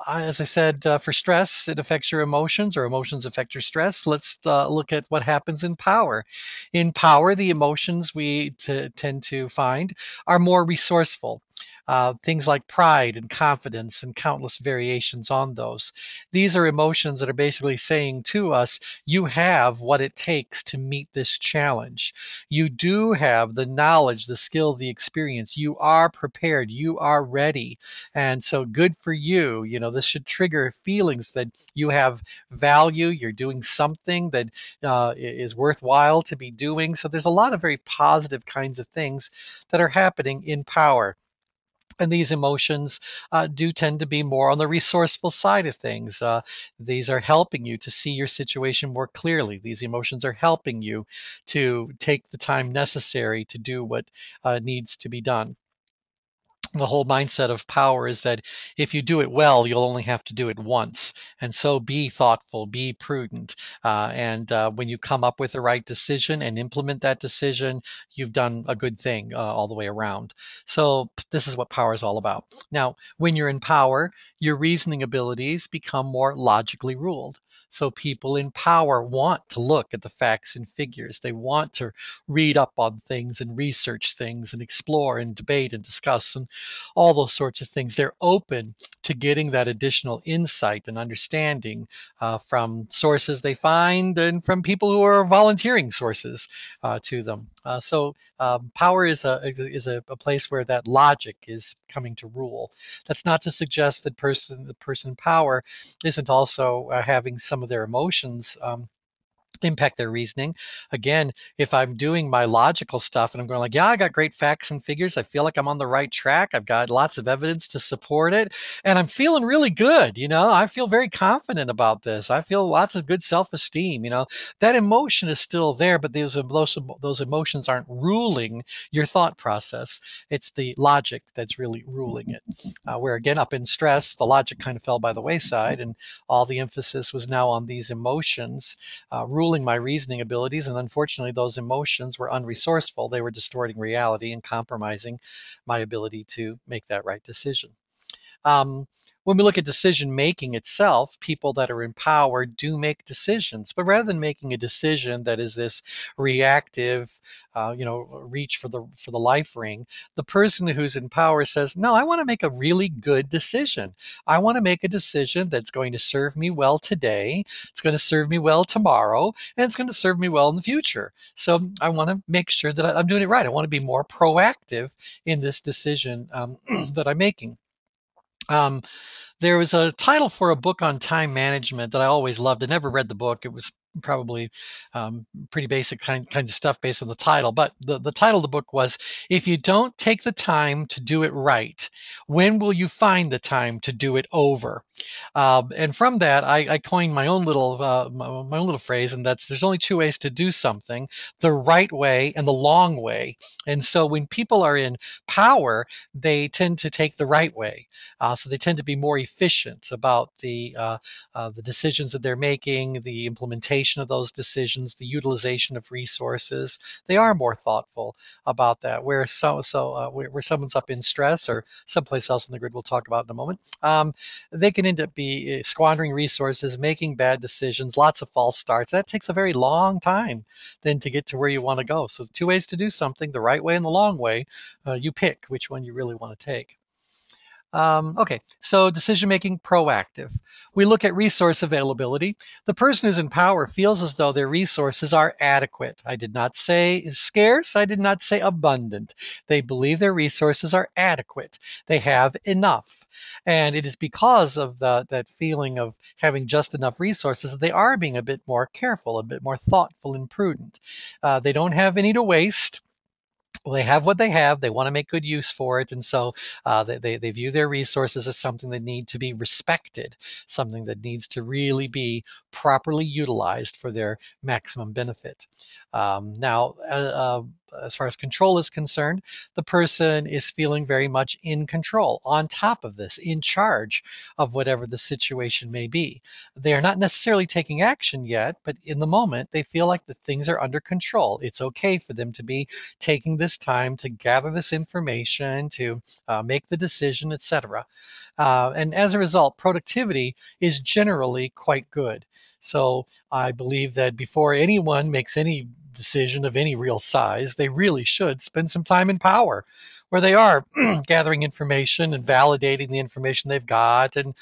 as I said, for stress, it affects your emotions, or emotions affect your stress. Let's look at what happens in power. In power, the emotions we tend to find are more resourceful. Things like pride and confidence, and countless variations on those. These are emotions that are basically saying to us, you have what it takes to meet this challenge. You do have the knowledge, the skill, the experience. You are prepared. You are ready. And so good for you. This should trigger feelings that you have value. You're doing something that is worthwhile to be doing. So there's a lot of very positive kinds of things that are happening in power. And these emotions do tend to be more on the resourceful side of things. These are helping you to see your situation more clearly. These emotions are helping you to take the time necessary to do what needs to be done. The whole mindset of power is that if you do it well, you'll only have to do it once. And so be thoughtful, be prudent. And when you come up with the right decision and implement that decision, you've done a good thing all the way around. So this is what power is all about. Now, when you're in power, your reasoning abilities become more logically ruled. So people in power want to look at the facts and figures. They want to read up on things and research things and explore and debate and discuss and all those sorts of things. They're open to getting that additional insight and understanding from sources they find and from people who are volunteering sources to them. Power is a place where that logic is coming to rule. That's not to suggest that the person in power isn't also having some of their emotions impact their reasoning. Again, if I'm doing my logical stuff and I'm going like, yeah, I got great facts and figures. I feel like I'm on the right track. I've got lots of evidence to support it. And I'm feeling really good. I feel very confident about this. I feel lots of good self-esteem. That emotion is still there, but those emotions aren't ruling your thought process. It's the logic that's really ruling it. Where again, up in stress, the logic kind of fell by the wayside and all the emphasis was now on these emotions ruling my reasoning abilities. And unfortunately, those emotions were unresourceful. They were distorting reality and compromising my ability to make that right decision. Um, when we look at decision making itself, people that are in power do make decisions, but rather than making a decision that is this reactive, reach for the life ring, the person who's in power says, "No, I want to make a really good decision. I want to make a decision that's going to serve me well today. It's going to serve me well tomorrow, and it's going to serve me well in the future. So I want to make sure that I'm doing it right. I want to be more proactive in this decision that I'm making." Um, there was a title for a book on time management that I always loved. I never read the book. It was probably pretty basic kinds of stuff based on the title. But the title of the book was, "If you don't take the time to do it right, when will you find the time to do it over?" And from that, I coined my own little phrase, and that's there's only two ways to do something: the right way and the long way. And so when people are in power, they tend to take the right way. So they tend to be more efficient about the decisions that they're making, the implementation of those decisions, the utilization of resources. They are more thoughtful about that. Where someone's up in stress or someplace else on the grid, we'll talk about in a moment. They can end up be squandering resources, making bad decisions, lots of false starts. That takes a very long time then to get to where you want to go. So two ways to do something: the right way and the long way. You pick which one you really want to take. Okay, so decision making proactive. We look at resource availability. The person who's in power feels as though their resources are adequate. I did not say scarce, I did not say abundant. They believe their resources are adequate. They have enough. And it is because of that feeling of having just enough resources that they are being a bit more careful, a bit more thoughtful and prudent. They don't have any to waste. Well, they have what they have. They want to make good use for it. And so they view their resources as something that need to be respected, something that needs to really be properly utilized for their maximum benefit. Now, as far as control is concerned, the person is feeling very much in control, on top of this, in charge of whatever the situation may be. They are not necessarily taking action yet, but in the moment, they feel like the things are under control. It's okay for them to be taking this time to gather this information, to make the decision, etc. And as a result, productivity is generally quite good. So I believe that before anyone makes any decision of any real size, they really should spend some time in power where they are gathering information and validating the information they've got and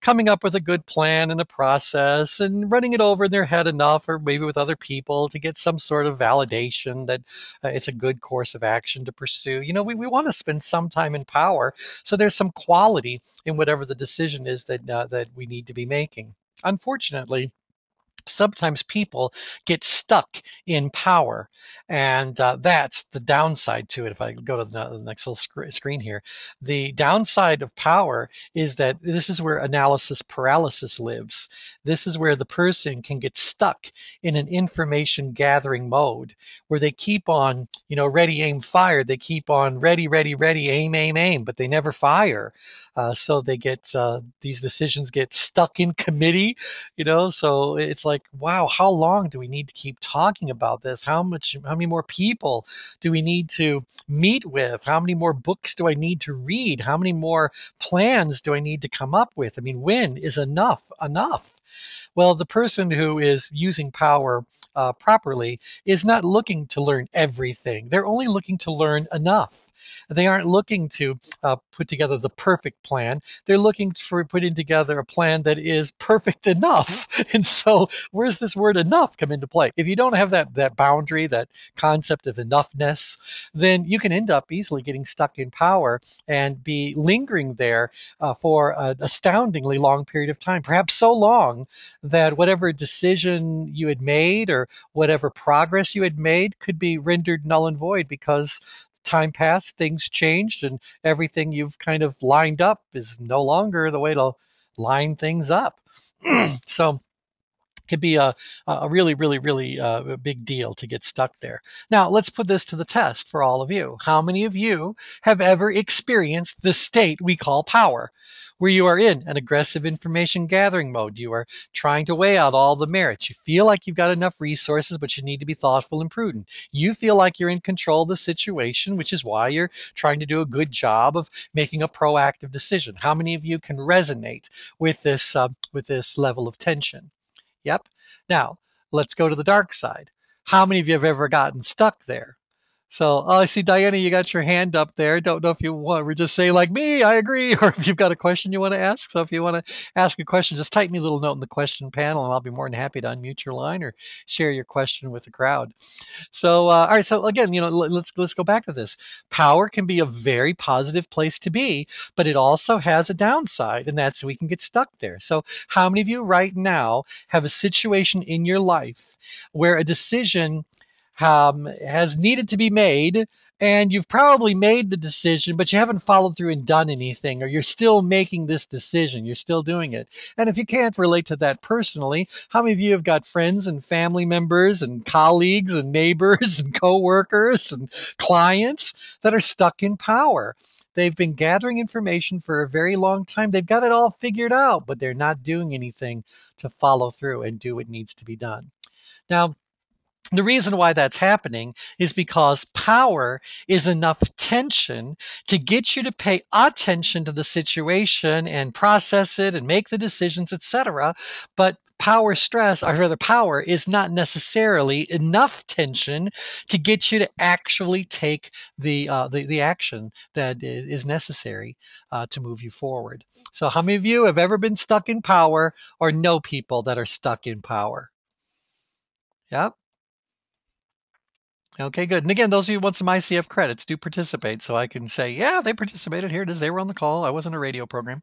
coming up with a good plan and a process and running it over in their head enough or maybe with other people to get some sort of validation that it's a good course of action to pursue. We want to spend some time in power so there's some quality in whatever the decision is that we need to be making. Unfortunately, Sometimes people get stuck in power, and that's the downside to it. If I go to the next little screen here, the downside of power is that this is where analysis paralysis lives. This is where the person can get stuck in an information gathering mode where they keep on, ready, aim, fire. They keep on ready, ready, ready, aim, aim, aim, but they never fire. So they get these decisions get stuck in committee, so it's like, wow, how long do we need to keep talking about this? How many more people do we need to meet with? How many more books do I need to read? How many more plans do I need to come up with? I mean, when is enough? Well, the person who is using power properly is not looking to learn everything. They're only looking to learn enough. They aren't looking to put together the perfect plan. They're looking for putting together a plan that is perfect enough. And so, where's this word enough come into play? If you don't have that boundary, that concept of enoughness, then you can end up easily getting stuck in power and be lingering there for an astoundingly long period of time, perhaps so long that whatever decision you had made or whatever progress you had made could be rendered null and void because time passed, things changed, and everything you've kind of lined up is no longer the way to line things up. So could be a really, really, really big deal to get stuck there. Now, let's put this to the test for all of you. How many of you have ever experienced the state we call power, where you are in an aggressive information gathering mode? You are trying to weigh out all the merits. You feel like you've got enough resources, but you need to be thoughtful and prudent. You feel like you're in control of the situation, which is why you're trying to do a good job of making a proactive decision. How many of you can resonate with this level of tension? Yep. Now, let's go to the dark side. How many of you have ever gotten stuck there? So, I see, Diana, you got your hand up there. Don't know if you want to just say, like me, I agree, or if you've got a question you want to ask. So, if you want to ask a question, just type me a little note in the question panel, and I'll be more than happy to unmute your line or share your question with the crowd. So, all right. So again, let's go back to this. Power can be a very positive place to be, but it also has a downside, and that's we can get stuck there. So, how many of you right now have a situation in your life where a decision has needed to be made, and you've probably made the decision, but you haven't followed through and done anything, or you're still making this decision, you're still doing it? And if you can't relate to that personally, how many of you have got friends and family members and colleagues and neighbors and coworkers and clients that are stuck in power? They've been gathering information for a very long time. They've got it all figured out, but they're not doing anything to follow through and do what needs to be done. Now, the reason why that's happening is because power is enough tension to get you to pay attention to the situation and process it and make the decisions, etc. But power stress, or rather power, is not necessarily enough tension to get you to actually take the action that is necessary to move you forward. So, how many of you have ever been stuck in power or know people that are stuck in power? Yep. Okay, good. And again, those of you who want some ICF credits do participate. So I can say, yeah, they participated. Here it is. They were on the call. I wasn't a radio program.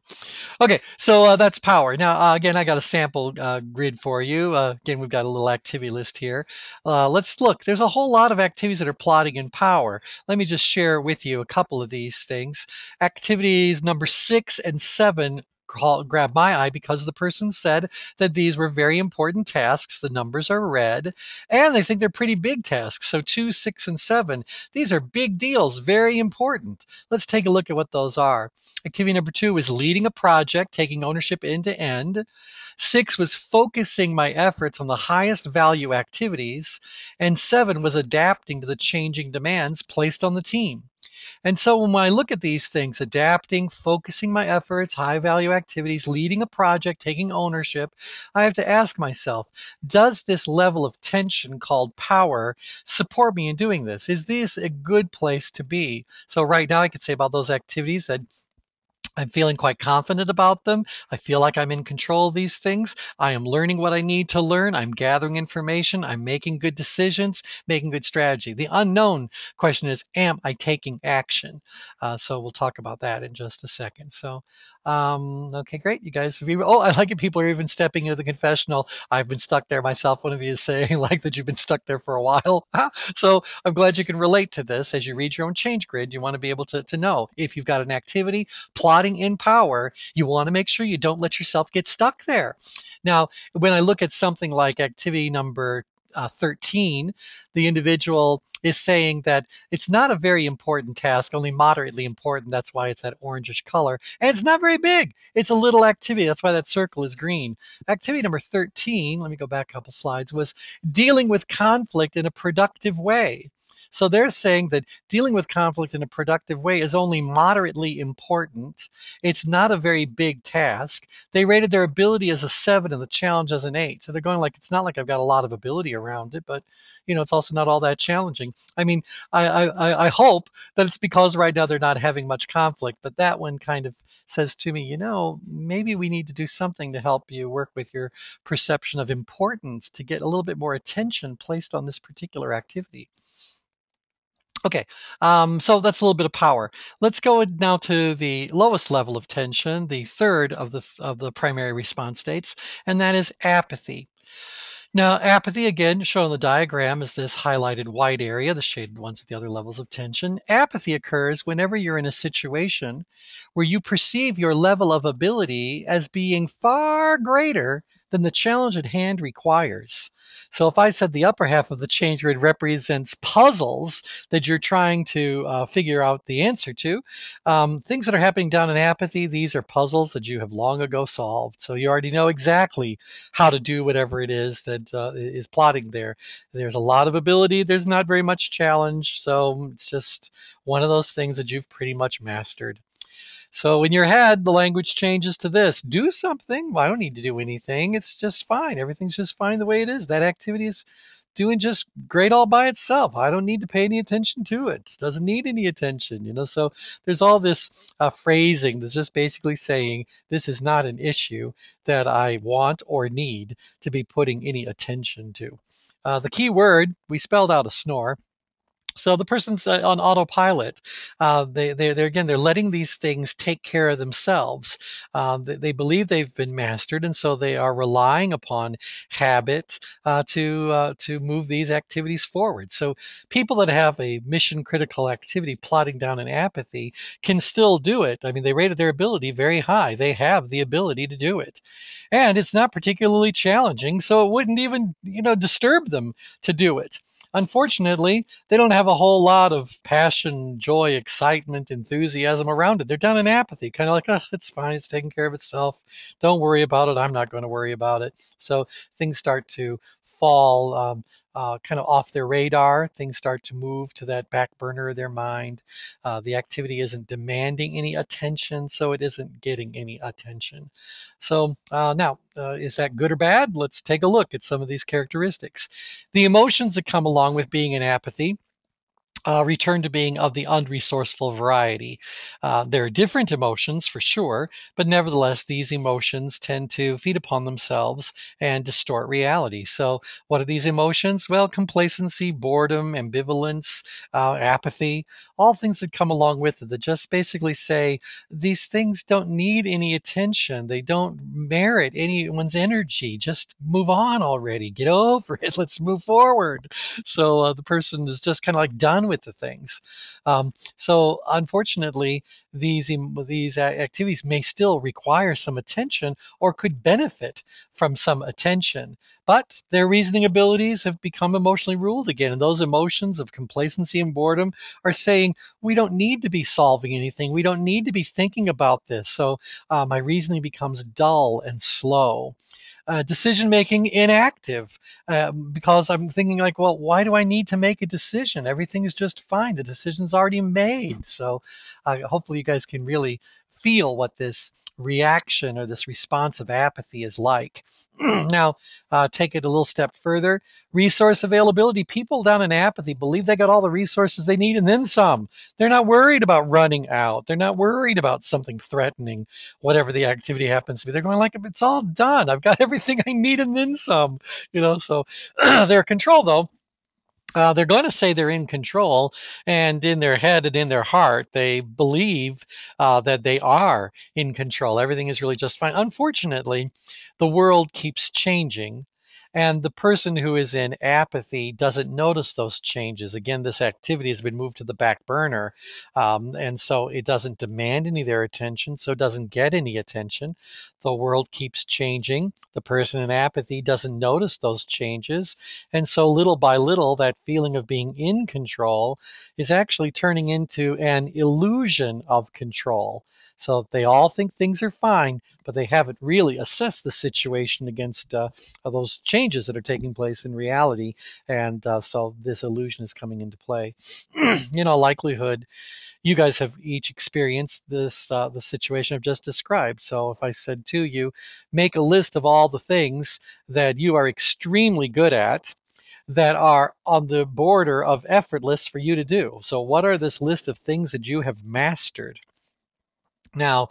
Okay, so that's power. Now, again, I got a sample grid for you. Again, we've got a little activity list here. Let's look. There's a whole lot of activities that are plotting in power. Let me just share with you a couple of these things. Activities number 6 and 7 grabbed my eye because the person said that these were very important tasks. The numbers are red, and they think they're pretty big tasks. So 2, 6, and 7, these are big deals, very important. Let's take a look at what those are. Activity number 2 is leading a project, taking ownership end to end. 6 was focusing my efforts on the highest value activities. And 7 was adapting to the changing demands placed on the team. And so when I look at these things, adapting, focusing my efforts, high value activities, leading a project, taking ownership, I have to ask myself, does this level of tension called power support me in doing this? Is this a good place to be? So right now I could say about those activities that I'm feeling quite confident about them. I feel like I'm in control of these things. I am learning what I need to learn. I'm gathering information. I'm making good decisions, making good strategy. The unknown question is, am I taking action? So we'll talk about that in just a second. So Okay, great. You guys have even, oh, I like it. People are even stepping into the confessional. I've been stuck there myself. One of you is saying like that you've been stuck there for a while. So I'm glad you can relate to this. As you read your own change grid, you want to be able to know if you've got an activity plotting in power, you want to make sure you don't let yourself get stuck there. Now, when I look at something like activity number 13, the individual is saying that it's not a very important task, only moderately important. That's why it's that orangish color. And it's not very big. It's a little activity. That's why that circle is green. Activity number 13, let me go back a couple slides, was dealing with conflict in a productive way. So they're saying that dealing with conflict in a productive way is only moderately important. It's not a very big task. They rated their ability as a 7 and the challenge as an 8. So they're going like, it's not like I've got a lot of ability around it, but it's also not all that challenging. I mean, I hope that it's because right now they're not having much conflict, but that one kind of says to me, maybe we need to do something to help you work with your perception of importance to get a little bit more attention placed on this particular activity. Okay, so that's a little bit of power. Let's go now to the lowest level of tension, the third of the primary response states, and that is apathy. Now, apathy, again, shown on the diagram, is this highlighted white area, the shaded ones at the other levels of tension. Apathy occurs whenever you're in a situation where you perceive your level of ability as being far greater than the challenge at hand requires. So if I said the upper half of the change grid represents puzzles that you're trying to figure out the answer to, things that are happening down in apathy, these are puzzles that you have long ago solved. So you already know exactly how to do whatever it is that is plotting there. There's a lot of ability. There's not very much challenge. So it's just one of those things that you've pretty much mastered. So in your head, the language changes to this: do something. Well, I don't need to do anything. It's just fine. Everything's just fine the way it is. That activity is doing just great all by itself. I don't need to pay any attention to it. It doesn't need any attention. So there's all this phrasing that's just basically saying this is not an issue that I want or need to be putting any attention to. The key word, we spelled out a snore. So the person's on autopilot. They're letting these things take care of themselves. They believe they've been mastered, and so they are relying upon habit to move these activities forward. So people that have a mission critical activity plotting down in apathy can still do it. I mean, they rated their ability very high. They have the ability to do it, and it's not particularly challenging, so it wouldn't even disturb them to do it. Unfortunately, they don't have a whole lot of passion, joy, excitement, enthusiasm around it. They're down in apathy, kind of like, oh, it's fine. It's taking care of itself. Don't worry about it. I'm not going to worry about it. So things start to fall kind of off their radar. Things start to move to that back burner of their mind. The activity isn't demanding any attention, so it isn't getting any attention. So now, is that good or bad? Let's take a look at some of these characteristics. The emotions that come along with being in apathy return to being of the unresourceful variety. There are different emotions for sure, but nevertheless, these emotions tend to feed upon themselves and distort reality. So, what are these emotions? Well, complacency, boredom, ambivalence, apathy, all things that come along with it that just basically say these things don't need any attention. They don't merit anyone's energy. Just move on already. Get over it. Let's move forward. So the person is just kind of like done with the things. So unfortunately, these activities may still require some attention or could benefit from some attention, but their reasoning abilities have become emotionally ruled again. And those emotions of complacency and boredom are saying, we don't need to be solving anything. We don't need to be thinking about this. So my reasoning becomes dull and slow. Decision making inactive because I'm thinking like, well, why do I need to make a decision? Everything is just fine. The decision's already made. So hopefully you guys can really feel what this reaction or this response of apathy is like. Now, take it a little step further. Resource availability. People down in apathy believe they got all the resources they need and then some. They're not worried about running out. They're not worried about something threatening whatever the activity happens to be. They're going like, it's all done. I've got everything I need and then some. So they're controlled though. They're going to say they're in control, and in their head and in their heart, they believe that they are in control. Everything is really just fine. Unfortunately, the world keeps changing, and the person who is in apathy doesn't notice those changes. Again, this activity has been moved to the back burner, and so it doesn't demand any of their attention, so it doesn't get any attention. The world keeps changing. The person in apathy doesn't notice those changes, and so little by little, that feeling of being in control is actually turning into an illusion of control. So they all think things are fine, but they haven't really assessed the situation against those changes that are taking place in reality. And so this illusion is coming into play. Likelihood you guys have each experienced this the situation I've just described. So if I said to you, make a list of all the things that you are extremely good at that are on the border of effortless for you to do. So what are this list of things that you have mastered? Now,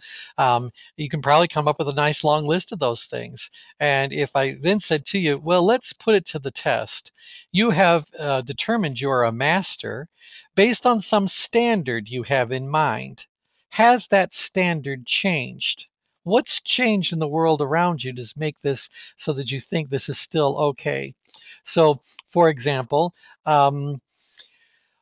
you can probably come up with a nice long list of those things. And if I then said to you, well, let's put it to the test. You have determined you're a master based on some standard you have in mind. Has that standard changed? What's changed in the world around you to make this so that you think this is still okay? So, for example,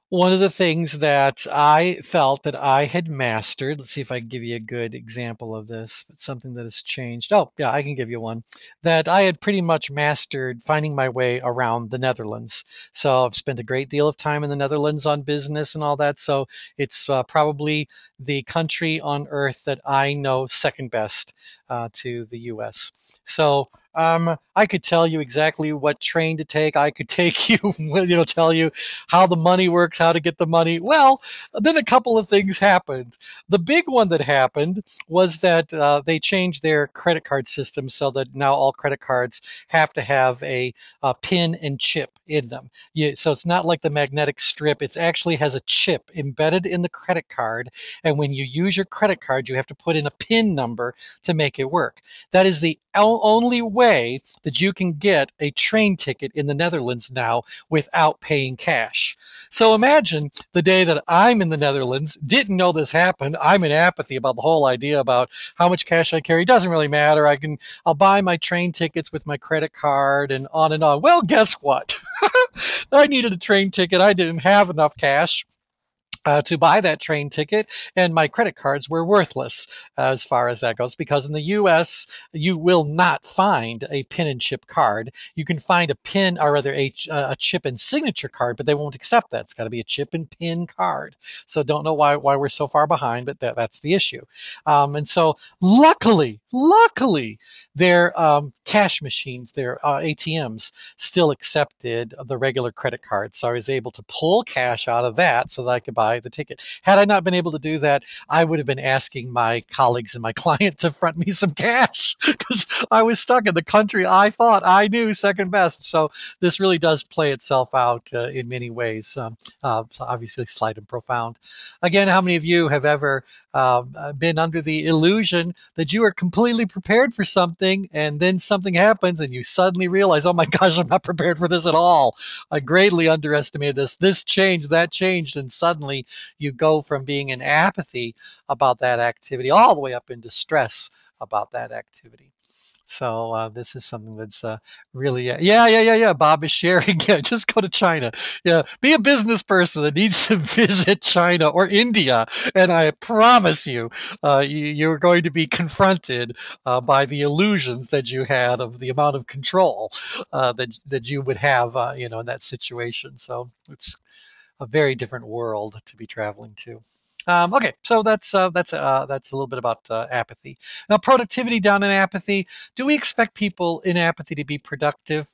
one of the things that I felt that I had mastered, let's see if I can give you a good example of this. It's something that has changed. Oh, yeah, I can give you one. That I had pretty much mastered finding my way around the Netherlands. So I've spent a great deal of time in the Netherlands on business and all that. So it's probably the country on earth that I know second best to the US. So I could tell you exactly what train to take. I could take you, tell you how the money works, how to get the money. Well, then a couple of things happened. The big one that happened was that they changed their credit card system so that now all credit cards have to have a pin and chip in them. So it's not like the magnetic strip. It actually has a chip embedded in the credit card. And when you use your credit card, you have to put in a PIN number to make it work. That is the only way that you can get a train ticket in the Netherlands now without paying cash. So imagine the day that I'm in the Netherlands, didn't know this happened. I'm in apathy about the whole idea about how much cash I carry. Doesn't really matter. I'll buy my train tickets with my credit card and on and on. Well, guess what? I needed a train ticket. I didn't have enough cash to buy that train ticket, and my credit cards were worthless as far as that goes, because in the US, you will not find a pin and chip card. You can find a pin, or rather a chip and signature card, but they won't accept that. It's got to be a chip and pin card. So don't know why we're so far behind, but that's the issue. And so luckily, their cash machines, their ATMs, still accepted the regular credit card. So I was able to pull cash out of that so that I could buy the ticket. Had I not been able to do that, I would have been asking my colleagues and my client to front me some cash because I was stuck in the country I thought I knew second best. So this really does play itself out in many ways. So obviously slight and profound. Again, how many of you have ever been under the illusion that you are completely prepared for something, and then something happens and you suddenly realize, oh my gosh, I'm not prepared for this at all. I greatly underestimated this. This changed, that changed, and suddenly you go from being in apathy about that activity all the way up into stress about that activity. So this is something that's really, yeah. Bob is sharing. Yeah, just go to China. Yeah, be a business person that needs to visit China or India, and I promise you, you're going to be confronted by the illusions that you had of the amount of control that you would have, in that situation. So it's a very different world to be traveling to. Okay, so that's a little bit about apathy. Now, productivity down in apathy. Do we expect people in apathy to be productive?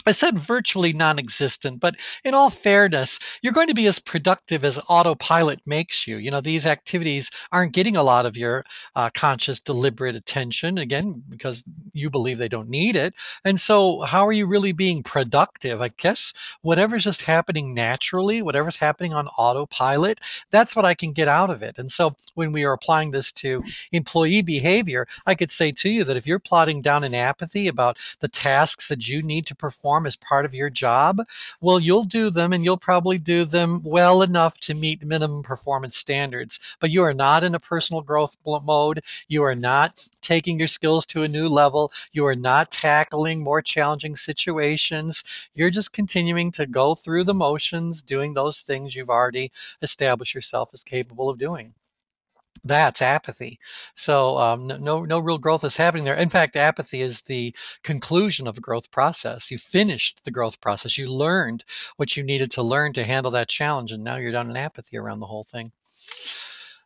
I said virtually non-existent, but in all fairness, you're going to be as productive as autopilot makes you. These activities aren't getting a lot of your conscious, deliberate attention, again, because you believe they don't need it. And so how are you really being productive? I guess whatever's just happening naturally, whatever's happening on autopilot, that's what I can get out of it. And so when we are applying this to employee behavior, I could say to you that if you're plotting down in apathy about the tasks that you need to perform perform as part of your job, well, you'll do them and you'll probably do them well enough to meet minimum performance standards. But you are not in a personal growth mode. You are not taking your skills to a new level. You are not tackling more challenging situations. You're just continuing to go through the motions, doing those things you've already established yourself as capable of doing. That's apathy. So no real growth is happening there. In fact, apathy is the conclusion of a growth process. You finished the growth process. You learned what you needed to learn to handle that challenge, and now you're down in apathy around the whole thing.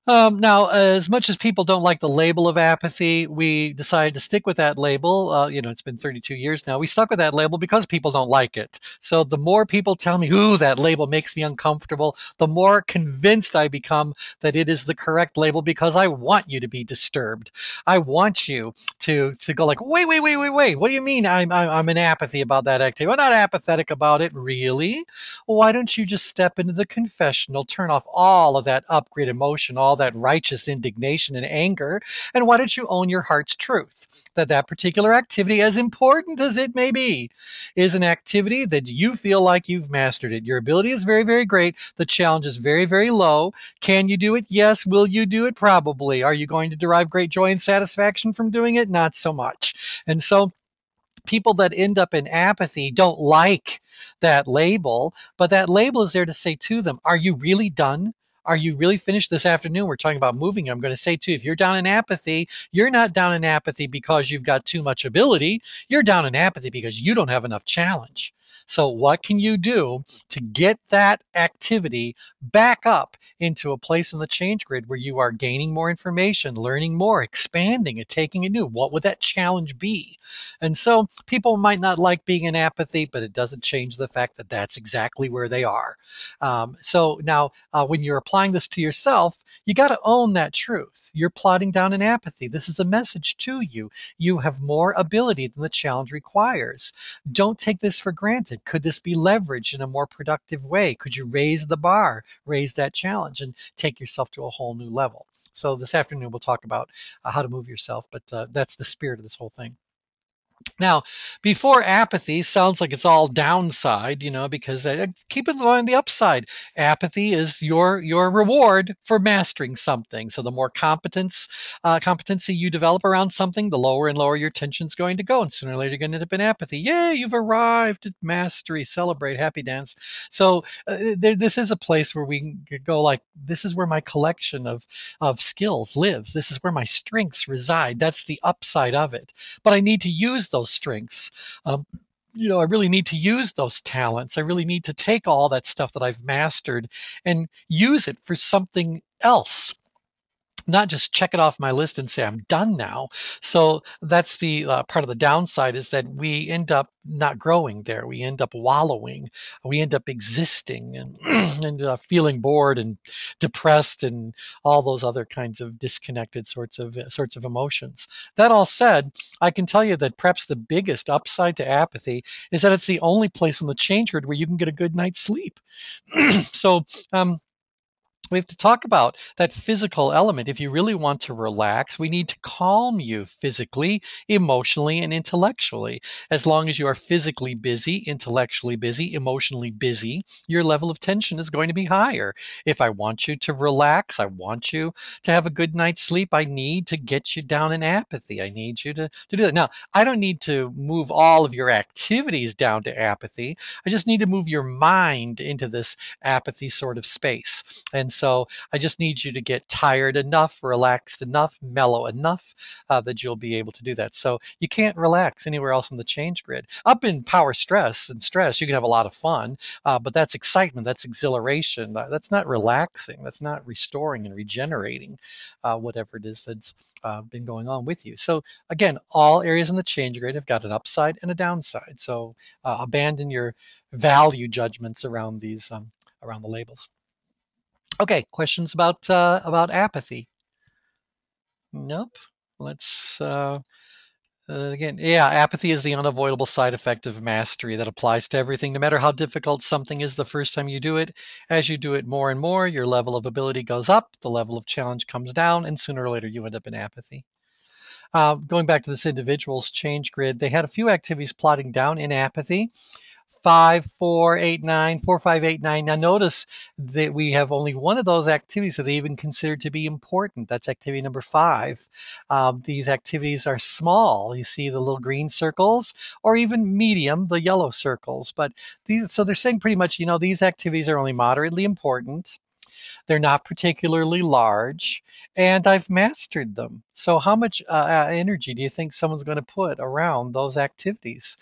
Now, as much as people don't like the label of apathy, we decided to stick with that label. It's been 32 years now. We stuck with that label because people don't like it. So the more people tell me, ooh, that label makes me uncomfortable, the more convinced I become that it is the correct label because I want you to be disturbed. I want you to go like, wait. What do you mean I'm in apathy about that activity? I'm not apathetic about it, really. Well, why don't you just step into the confessional, turn off all of that upgrade emotion, all that righteous indignation and anger, and why don't you own your heart's truth that that particular activity, as important as it may be, is an activity that you feel like you've mastered it. Your ability is very, very great. The challenge is very, very low. Can you do it? Yes. Will you do it? Probably. Are you going to derive great joy and satisfaction from doing it? Not so much. And so people that end up in apathy don't like that label, but that label is there to say to them, are you really done? Are you really finished this afternoon? We're talking about moving. I'm going to say, too, if you're down in apathy, you're not down in apathy because you've got too much ability. You're down in apathy because you don't have enough challenge. So, what can you do to get that activity back up into a place in the change grid where you are gaining more information, learning more, expanding it, taking it new? What would that challenge be? And so people might not like being in apathy, but it doesn't change the fact that that's exactly where they are. So now, when you're applying this to yourself, you got to own that truth. You're plotting down in apathy. This is a message to you. You have more ability than the challenge requires. Don't take this for granted. Could this be leveraged in a more productive way? Could you raise the bar, raise that challenge, and take yourself to a whole new level? So this afternoon, we'll talk about how to move yourself, but that's the spirit of this whole thing. Now, before apathy sounds like it's all downside, because keep in mind the upside. Apathy is your reward for mastering something. So the more competency you develop around something, the lower and lower your tension's going to go, and sooner or later you're going to end up in apathy. Yay, you've arrived at mastery. Celebrate, happy dance. So this is a place where we can go like, this is where my collection of skills lives. This is where my strengths reside. That's the upside of it. But I need to use those strengths. I really need to use those talents. I really need to take all that stuff that I've mastered and use it for something else, not just check it off my list and say I'm done now. So that's the part of the downside, is that we end up not growing there. We end up wallowing. We end up existing and and feeling bored and depressed and all those other kinds of disconnected sorts of emotions. That all said, I can tell you that perhaps the biggest upside to apathy is that it's the only place on the change grid where you can get a good night's sleep. So we have to talk about that physical element. If you really want to relax, we need to calm you physically, emotionally, and intellectually. As long as you are physically busy, intellectually busy, emotionally busy, your level of tension is going to be higher. If I want you to relax, I want you to have a good night's sleep, I need to get you down in apathy. I need you to do that. Now, I don't need to move all of your activities down to apathy. I just need to move your mind into this apathy sort of space. And so I just need you to get tired enough, relaxed enough, mellow enough that you'll be able to do that. So you can't relax anywhere else on the change grid. Up in power stress and stress, you can have a lot of fun, but that's excitement, that's exhilaration. That's not relaxing. That's not restoring and regenerating whatever it is that's been going on with you. So again, all areas in the change grid have got an upside and a downside. So abandon your value judgments around these around the labels. Okay, questions about apathy? Nope. Let's again. Yeah, apathy is the unavoidable side effect of mastery that applies to everything. No matter how difficult something is the first time you do it, as you do it more and more, your level of ability goes up, the level of challenge comes down, and sooner or later you end up in apathy. Going back to this individual's change grid, they had a few activities plotting down in apathy. 5, 4, 8, 9, 4, 5, 8, 9. Now notice that we have only one of those activities that they even considered to be important. That's activity number 5. These activities are small. You see the little green circles, or even medium, the yellow circles. But so they're saying pretty much, these activities are only moderately important. They're not particularly large, and I've mastered them. So how much energy do you think someone's going to put around those activities?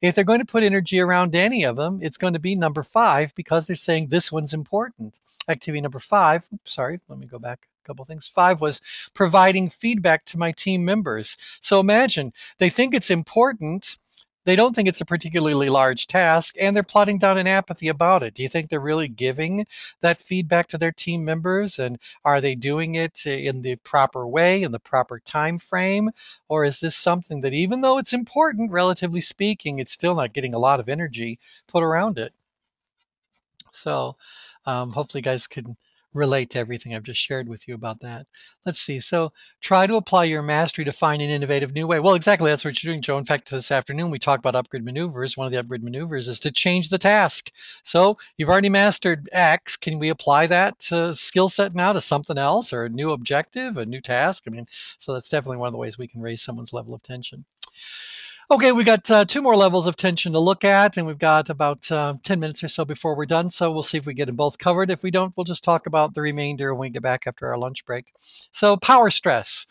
If they're going to put energy around any of them, it's going to be number 5 because they're saying this one's important. Activity number 5, oops, sorry, let me go back a couple things. 5 was providing feedback to my team members. So imagine they think it's important. They don't think it's a particularly large task, and they're plotting down an apathy about it. Do you think they're really giving that feedback to their team members? And are they doing it in the proper way, in the proper time frame? Or is this something that, even though it's important, relatively speaking, it's still not getting a lot of energy put around it? So hopefully you guys can relate to everything I've just shared with you about that. Let's see. So try to apply your mastery to find an innovative new way. Well, exactly. That's what you're doing, Joe. In fact, this afternoon we talked about upgrade maneuvers. One of the upgrade maneuvers is to change the task. So you've already mastered X. Can we apply that skill set now to something else, or a new objective, a new task? I mean, so that's definitely one of the ways we can raise someone's level of tension. Okay, we got 2 more levels of tension to look at, and we've got about 10 minutes or so before we're done. So we'll see if we get them both covered. If we don't, we'll just talk about the remainder when we get back after our lunch break. So power stress.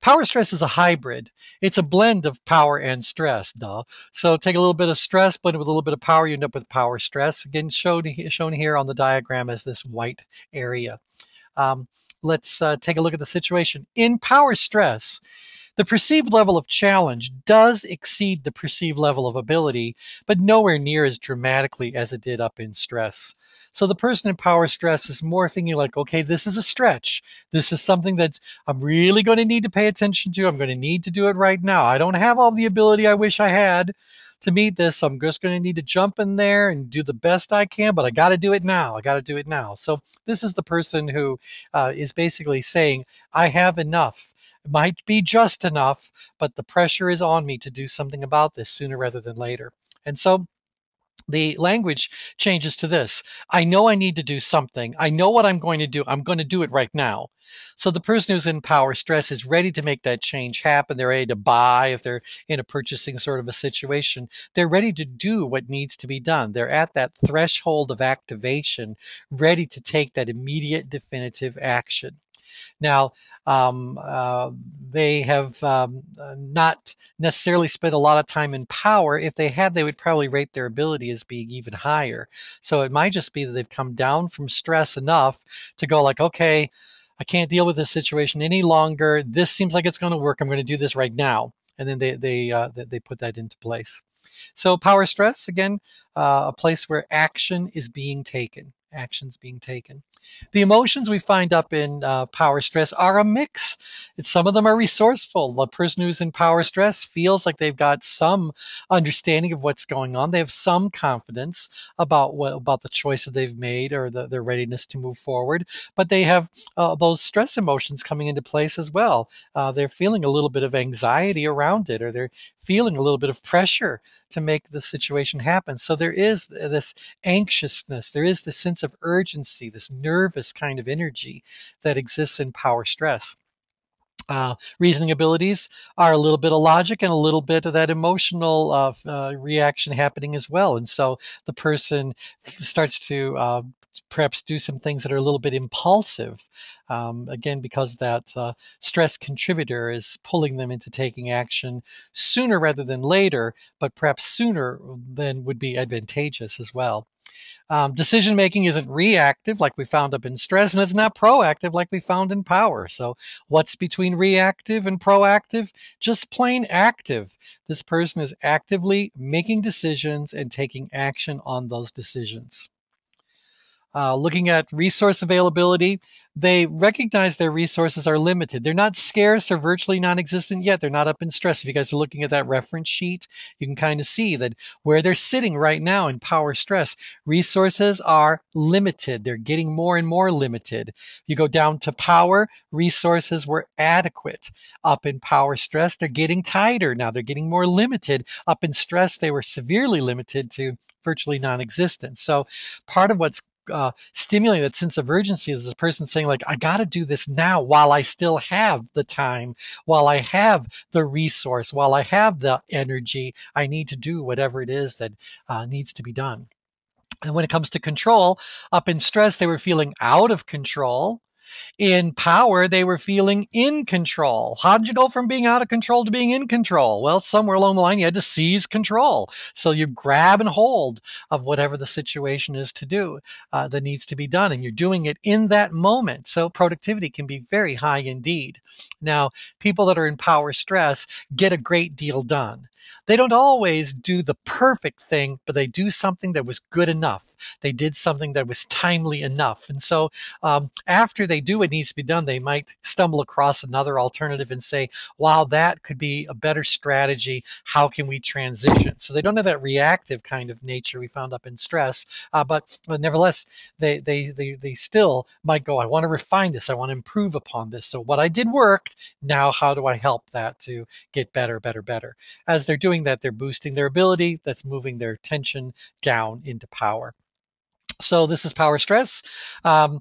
Power stress is a hybrid. It's a blend of power and stress, duh. So take a little bit of stress, blend it with a little bit of power, you end up with power stress. Again, shown here on the diagram as this white area. Let's take a look at the situation. In power stress, the perceived level of challenge does exceed the perceived level of ability, but nowhere near as dramatically as it did up in stress. So the person in power stress is more thinking like, okay, this is a stretch. This is something that I'm really going to need to pay attention to. I'm going to need to do it right now. I don't have all the ability I wish I had to meet this. I'm just going to need to jump in there and do the best I can, but I got to do it now. I got to do it now. So this is the person who is basically saying, I have enough. It might be just enough, but the pressure is on me to do something about this sooner rather than later. And so the language changes to this. I know I need to do something. I know what I'm going to do. I'm going to do it right now. So the person who's in power stress is ready to make that change happen. They're ready to buy if they're in a purchasing sort of a situation. They're ready to do what needs to be done. They're at that threshold of activation, ready to take that immediate definitive action. Now, they have not necessarily spent a lot of time in power. If they had, they would probably rate their ability as being even higher. So it might just be that they've come down from stress enough to go like, okay, I can't deal with this situation any longer. This seems like it's going to work. I'm going to do this right now. And then they put that into place. So power stress, again, a place where action is being taken. Actions being taken. The emotions we find up in power stress are a mix. Some of them are resourceful. The person who's in power stress feels like they've got some understanding of what's going on. They have some confidence about the choice that they've made, or their readiness to move forward. But they have those stress emotions coming into place as well. They're feeling a little bit of anxiety around it, or they're feeling a little bit of pressure to make the situation happen. So there is this anxiousness, there is this sense of urgency, this nervous kind of energy that exists in power stress. Reasoning abilities are a little bit of logic and a little bit of that emotional reaction happening as well. And so the person starts to perhaps do some things that are a little bit impulsive, again, because that stress contributor is pulling them into taking action sooner rather than later, but perhaps sooner than would be advantageous as well. Decision making isn't reactive like we found up in stress, and it's not proactive like we found in power. So, what's between reactive and proactive? Just plain active. This person is actively making decisions and taking action on those decisions. Looking at resource availability, they recognize their resources are limited. They're not scarce or virtually non-existent yet. They're not up in stress. If you guys are looking at that reference sheet, you can kind of see that where they're sitting right now in power stress, resources are limited. They're getting more and more limited. You go down to power, resources were adequate. Up in power stress, they're getting tighter now. They're getting more limited. Up in stress, they were severely limited to virtually non-existent. So part of what's stimulating that sense of urgency is this person saying, like, I got to do this now while I still have the time, while I have the resource, while I have the energy. I need to do whatever it is that needs to be done. And when it comes to control, up in stress, they were feeling out of control. In power, they were feeling in control. How did you go from being out of control to being in control? Well, somewhere along the line, you had to seize control. So you grab and hold of whatever the situation is to do that needs to be done, and you're doing it in that moment. So productivity can be very high indeed. Now, people that are in power stress get a great deal done. They don't always do the perfect thing, but they do something that was good enough. They did something that was timely enough. And so after they do what needs to be done, they might stumble across another alternative and say, wow, that could be a better strategy. How can we transition? So they don't have that reactive kind of nature we found up in stress, but nevertheless, they still might go, I want to refine this. I want to improve upon this. So what I did worked. Now, how do I help that to get better, better, better? As they're doing that, they're boosting their ability. That's moving their attention down into power. So this is power stress. Um,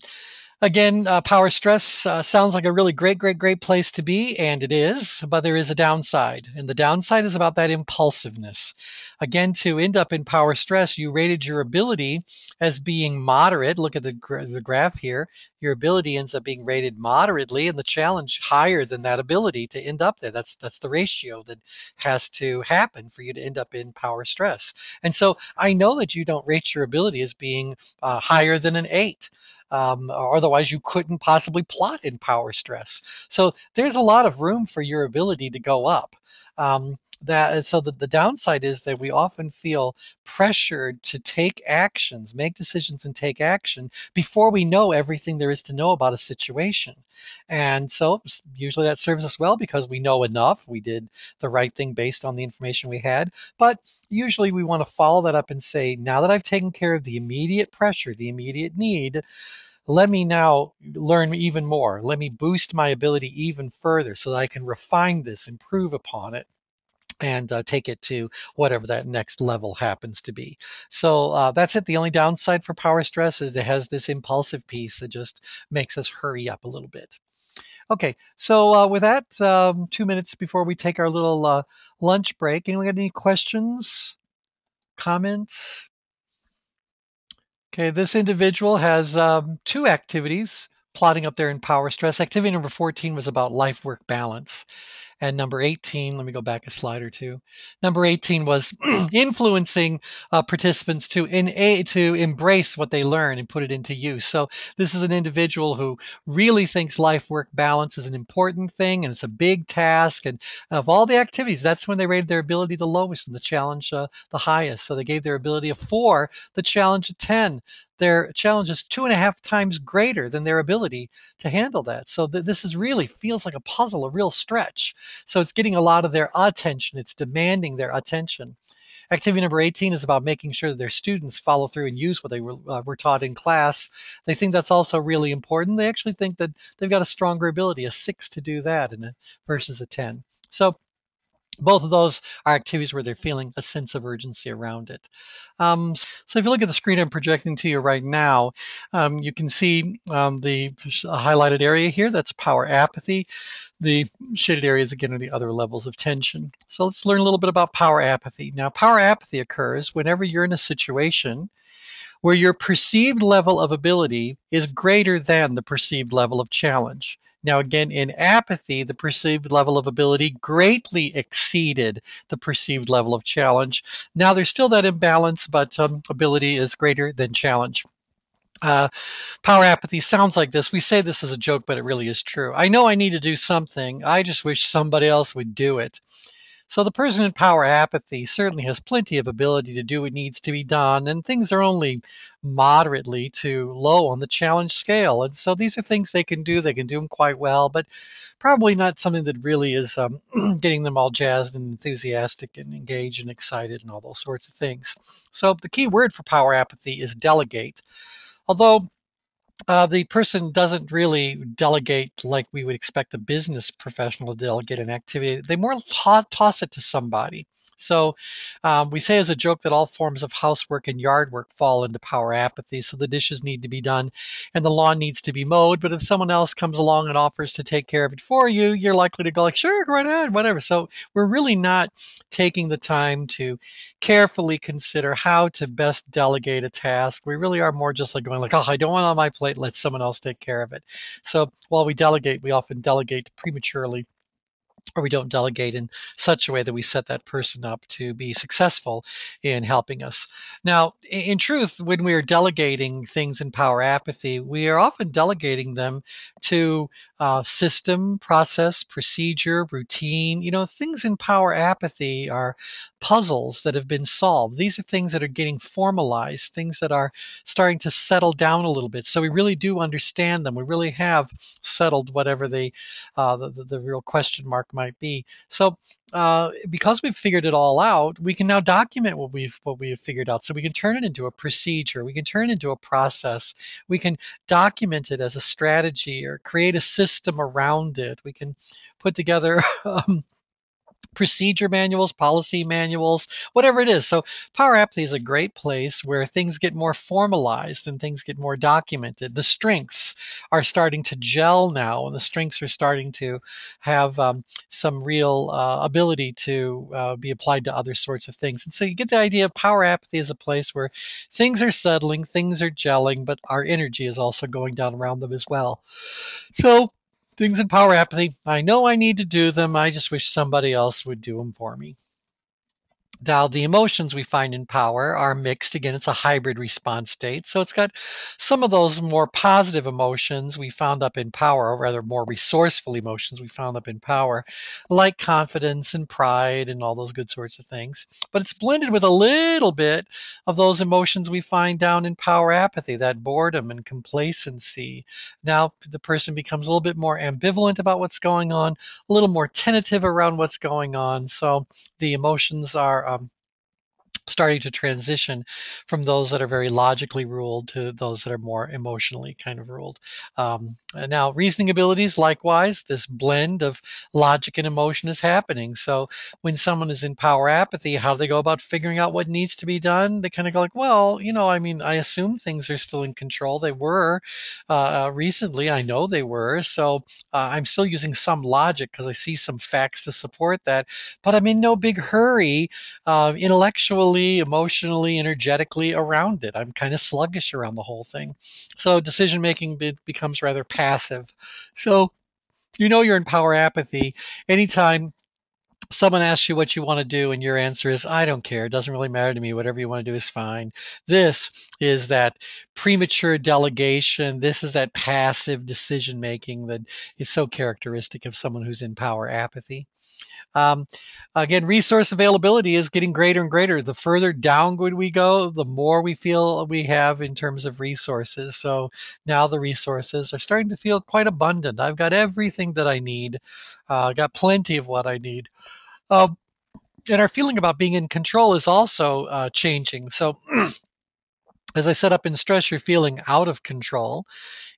Again, power stress sounds like a really great place to be, and it is, but there is a downside. And the downside is about that impulsiveness. Again, to end up in power stress, you rated your ability as being moderate. Look at the graph here. Your ability ends up being rated moderately, and the challenge higher than that ability to end up there. That's the ratio that has to happen for you to end up in power stress. And so I know that you don't rate your ability as being higher than an 8. Or otherwise you couldn't possibly plot in power stress. So there's a lot of room for your ability to go up. So the downside is that we often feel pressured to take actions, make decisions and take action before we know everything there is to know about a situation. And so usually that serves us well because we know enough. We did the right thing based on the information we had. But usually we want to follow that up and say, now that I've taken care of the immediate pressure, the immediate need, let me now learn even more. Let me boost my ability even further so that I can refine this, improve upon it, and take it to whatever that next level happens to be. So that's it. The only downside for power stress is it has this impulsive piece that just makes us hurry up a little bit. Okay, so with that, 2 minutes before we take our little lunch break, anyone got any questions, comments? Okay, this individual has two activities plotting up there in power stress. Activity number 14 was about life-work balance. And number 18, let me go back a slide or two. Number 18 was influencing participants to embrace what they learn and put it into use. So this is an individual who really thinks life-work balance is an important thing and it's a big task. And of all the activities, that's when they rated their ability the lowest and the challenge the highest. So they gave their ability a 4, the challenge a 10. Their challenge is 2.5 times greater than their ability to handle that. So this is really feels like a puzzle, a real stretch. So it's getting a lot of their attention. It's demanding their attention. Activity number 18 is about making sure that their students follow through and use what they were taught in class. They think that's also really important. They actually think that they've got a stronger ability, a 6 to do that versus a 10. So both of those are activities where they're feeling a sense of urgency around it. So if you look at the screen I'm projecting to you right now, you can see the highlighted area here. That's power apathy. The shaded areas, again, are the other levels of tension. So let's learn a little bit about power apathy. Now, power apathy occurs whenever you're in a situation where your perceived level of ability is greater than the perceived level of challenge. Now, again, in apathy, the perceived level of ability greatly exceeded the perceived level of challenge. Now, there's still that imbalance, but ability is greater than challenge. Power apathy sounds like this. We say this as a joke, but it really is true. I know I need to do something. I just wish somebody else would do it. So the person in power apathy certainly has plenty of ability to do what needs to be done, and things are only moderately to low on the challenge scale. And so these are things they can do. They can do them quite well, but probably not something that really is getting them all jazzed and enthusiastic and engaged and excited and all those sorts of things. So the key word for power apathy is delegate. Although the person doesn't really delegate like we would expect a business professional to delegate an activity. They more toss it to somebody. So we say as a joke that all forms of housework and yard work fall into power apathy. So the dishes need to be done and the lawn needs to be mowed. But if someone else comes along and offers to take care of it for you, you're likely to go like, sure, go right ahead, whatever. So we're really not taking the time to carefully consider how to best delegate a task. We really are more just like going like, oh, I don't want it on my plate, let someone else take care of it. So while we delegate, we often delegate prematurely, or we don't delegate in such a way that we set that person up to be successful in helping us. Now, in truth, when we are delegating things in power apathy, we are often delegating them to system, process, procedure, routine. Things in power apathy are puzzles that have been solved. These are things that are getting formalized, things that are starting to settle down a little bit. So we really do understand them. We really have settled whatever the real question mark might be. So because we've figured it all out, we can now document what we've figured out. So we can turn it into a procedure. We can turn it into a process. We can document it as a strategy or create a system around it. We can put together procedure manuals, policy manuals, whatever it is. So Power Apathy is a great place where things get more formalized and things get more documented. The strengths are starting to gel now, and the strengths are starting to have some real ability to be applied to other sorts of things. And so you get the idea of Power Apathy is a place where things are settling, things are gelling, but our energy is also going down around them as well. So things in power apathy, I know I need to do them. I just wish somebody else would do them for me. Now, the emotions we find in power are mixed. Again, it's a hybrid response state. So it's got some of those more positive emotions we found up in power, or rather more resourceful emotions we found up in power, like confidence and pride and all those good sorts of things. But it's blended with a little bit of those emotions we find down in power apathy, that boredom and complacency. Now, the person becomes a little bit more ambivalent about what's going on, a little more tentative around what's going on. So the emotions are starting to transition from those that are very logically ruled to those that are more emotionally kind of ruled. And now, reasoning abilities, likewise, this blend of logic and emotion is happening. So, when someone is in power apathy, how do they go about figuring out what needs to be done? They kind of go like, well, I mean, I assume things are still in control. They were recently. I know they were. So, I'm still using some logic because I see some facts to support that. But I'm in no big hurry intellectually, emotionally, energetically around it. I'm kind of sluggish around the whole thing. So decision making becomes rather passive. So you're in power apathy anytime someone asks you what you want to do and your answer is, I don't care. It doesn't really matter to me. Whatever you want to do is fine. This is that premature delegation. This is that passive decision making that is so characteristic of someone who's in power apathy. Um, Again, resource availability is getting greater and greater. The further downward we go, the more we feel we have in terms of resources. So now the resources are starting to feel quite abundant. I've got everything that I need, got plenty of what I need. Um, and our feeling about being in control is also changing. So, as I said, up in stress, you're feeling out of control.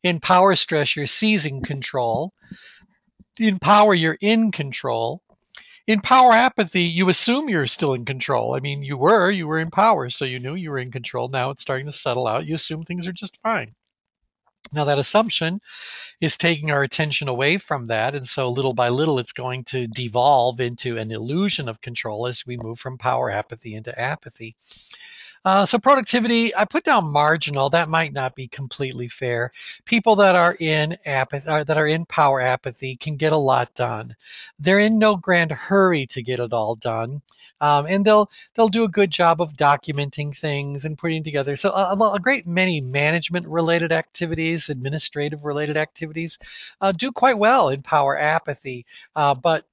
In power stress, you're seizing control. In power, you're in control. In power apathy, you assume you're still in control. I mean, you were in power, so you knew you were in control. Now it's starting to settle out. You assume things are just fine. Now, that assumption is taking our attention away from that. And so, little by little, it's going to devolve into an illusion of control as we move from power apathy into apathy. So productivity, I put down marginal. That might not be completely fair. People that are in apathy, that are in power apathy, can get a lot done. They're in no grand hurry to get it all done. and they'll do a good job of documenting things and putting together. So a great many management related activities, administrative related activities, do quite well in power apathy. But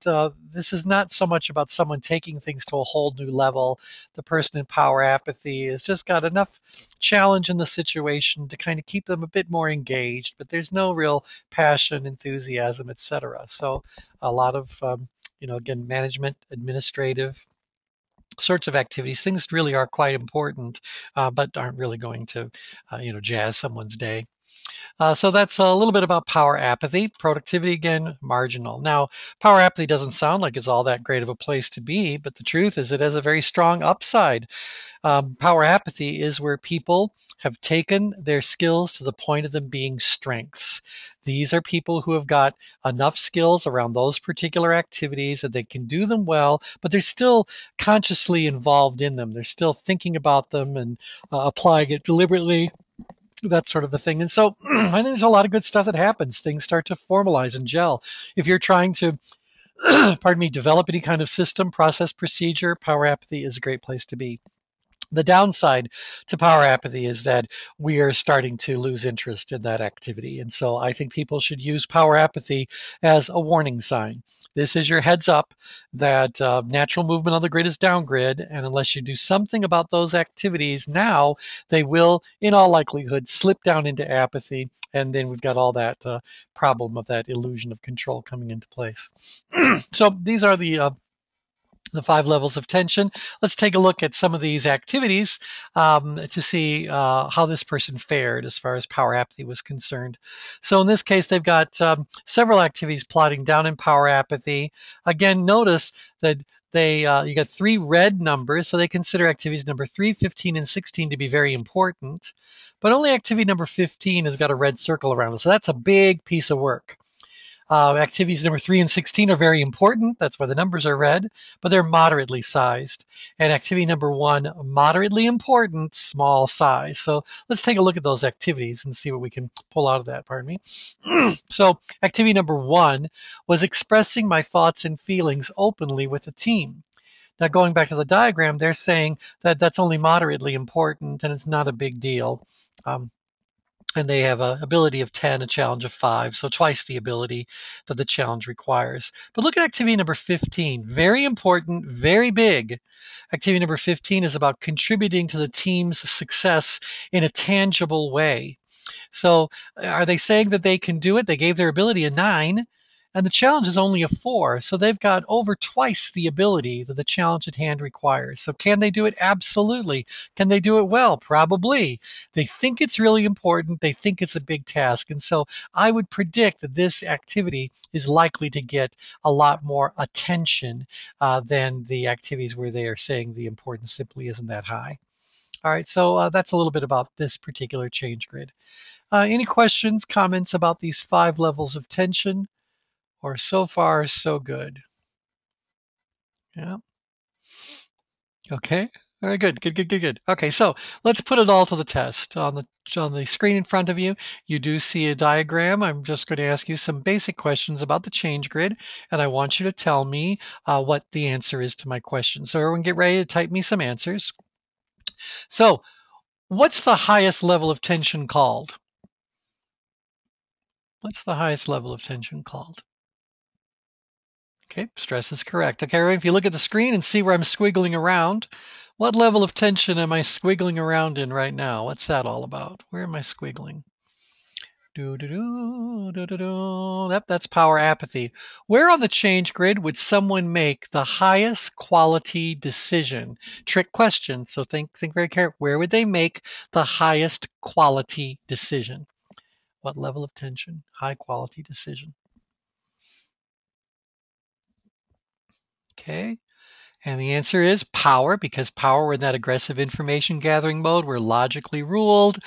this is not so much about someone taking things to a whole new level. The person in power apathy has just got enough challenge in the situation to kind of keep them a bit more engaged, but there's no real passion, enthusiasm, etc. So a lot of again, management, administrative sorts of activities, things really are quite important, but aren't really going to, jazz someone's day. So that's a little bit about power apathy. Productivity, again, marginal. Now, power apathy doesn't sound like it's all that great of a place to be, but the truth is it has a very strong upside. Power apathy is where people have taken their skills to the point of them being strengths. These are people who have got enough skills around those particular activities that they can do them well, but they're still consciously involved in them. They're still thinking about them and applying it deliberately, that sort of a thing. And so I think there's a lot of good stuff that happens. Things start to formalize and gel. If you're trying to, pardon me, develop any kind of system, process, procedure, power apathy is a great place to be. The downside to power apathy is that we are starting to lose interest in that activity. And so I think people should use power apathy as a warning sign. This is your heads up that natural movement on the grid is down grid. And unless you do something about those activities now, they will, in all likelihood, slip down into apathy. And then we've got all that problem of that illusion of control coming into place. So these are the 5 levels of tension. Let's take a look at some of these activities to see how this person fared as far as power apathy was concerned. So in this case, they've got several activities plotting down in power apathy. Again, notice that you got 3 red numbers, so they consider activities number 3, 15, and 16 to be very important. But only activity number 15 has got a red circle around it, so that's a big piece of work. Activities number 3 and 16 are very important. That's why the numbers are red, but they're moderately sized. And activity number 1, moderately important, small size. So let's take a look at those activities and see what we can pull out of that. Pardon me. So activity number 1 was expressing my thoughts and feelings openly with the team. Now, going back to the diagram, they're saying that that's only moderately important and it's not a big deal. And they have an ability of 10, a challenge of 5, so twice the ability that the challenge requires. But look at activity number 15. Very important, very big. Activity number 15 is about contributing to the team's success in a tangible way. So are they saying that they can do it? They gave their ability a 9, and the challenge is only a 4. So they've got over twice the ability that the challenge at hand requires. So can they do it? Absolutely. Can they do it well? Probably. They think it's really important. They think it's a big task. And so I would predict that this activity is likely to get a lot more attention than the activities where they are saying the importance simply isn't that high. All right, so that's a little bit about this particular change grid. Any questions, comments about these 5 levels of tension? Or so far, so good? Yeah. Okay. Very good. Good, good, good, good. Okay, so let's put it all to the test. On the screen in front of you, you do see a diagram. I'm just going to ask you some basic questions about the change grid, and I want you to tell me what the answer is to my question. So everyone get ready to type me some answers. So what's the highest level of tension called? What's the highest level of tension called? Okay, stress is correct. Okay, if you look at the screen and see where I'm squiggling around, what level of tension am I squiggling around in right now? What's that all about? Where am I squiggling? Yep, that's power apathy. Where on the change grid would someone make the highest quality decision? Trick question. So think very carefully. Where would they make the highest quality decision? What level of tension? High quality decision. Okay. And the answer is power, because power, we're in that aggressive information gathering mode. We're logically ruled.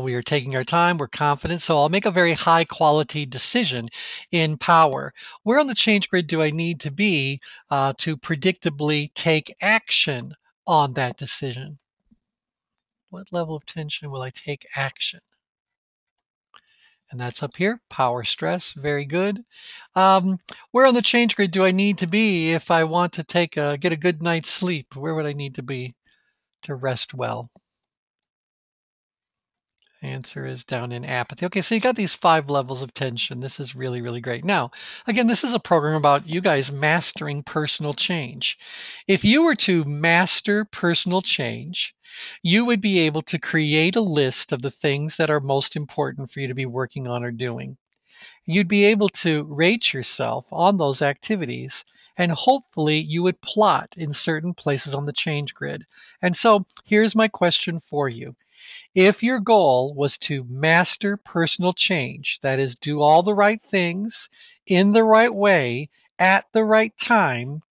We are taking our time. We're confident. So I'll make a very high quality decision in power. Where on the change grid do I need to be to predictably take action on that decision? What level of tension will I take action? And that's up here, power stress. Very good. Where on the change grid do I need to be if I want to get a good night's sleep? Where would I need to be to rest well? Answer is down in apathy. Okay, so you got these 5 levels of tension. This is really, really great. Now, again, this is a program about you guys mastering personal change. If you were to master personal change, you would be able to create a list of the things that are most important for you to be working on or doing. You'd be able to rate yourself on those activities, and hopefully you would plot in certain places on the change grid. And so here's my question for you. If your goal was to master personal change, that is, do all the right things in the right way at the right time,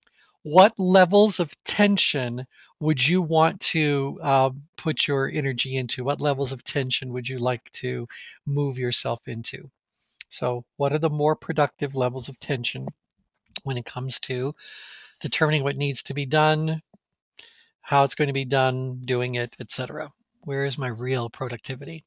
what levels of tension would you want to put your energy into? What levels of tension would you like to move yourself into? So, what are the more productive levels of tension when it comes to determining what needs to be done, how it's going to be done, doing it, etc.? Where is my real productivity?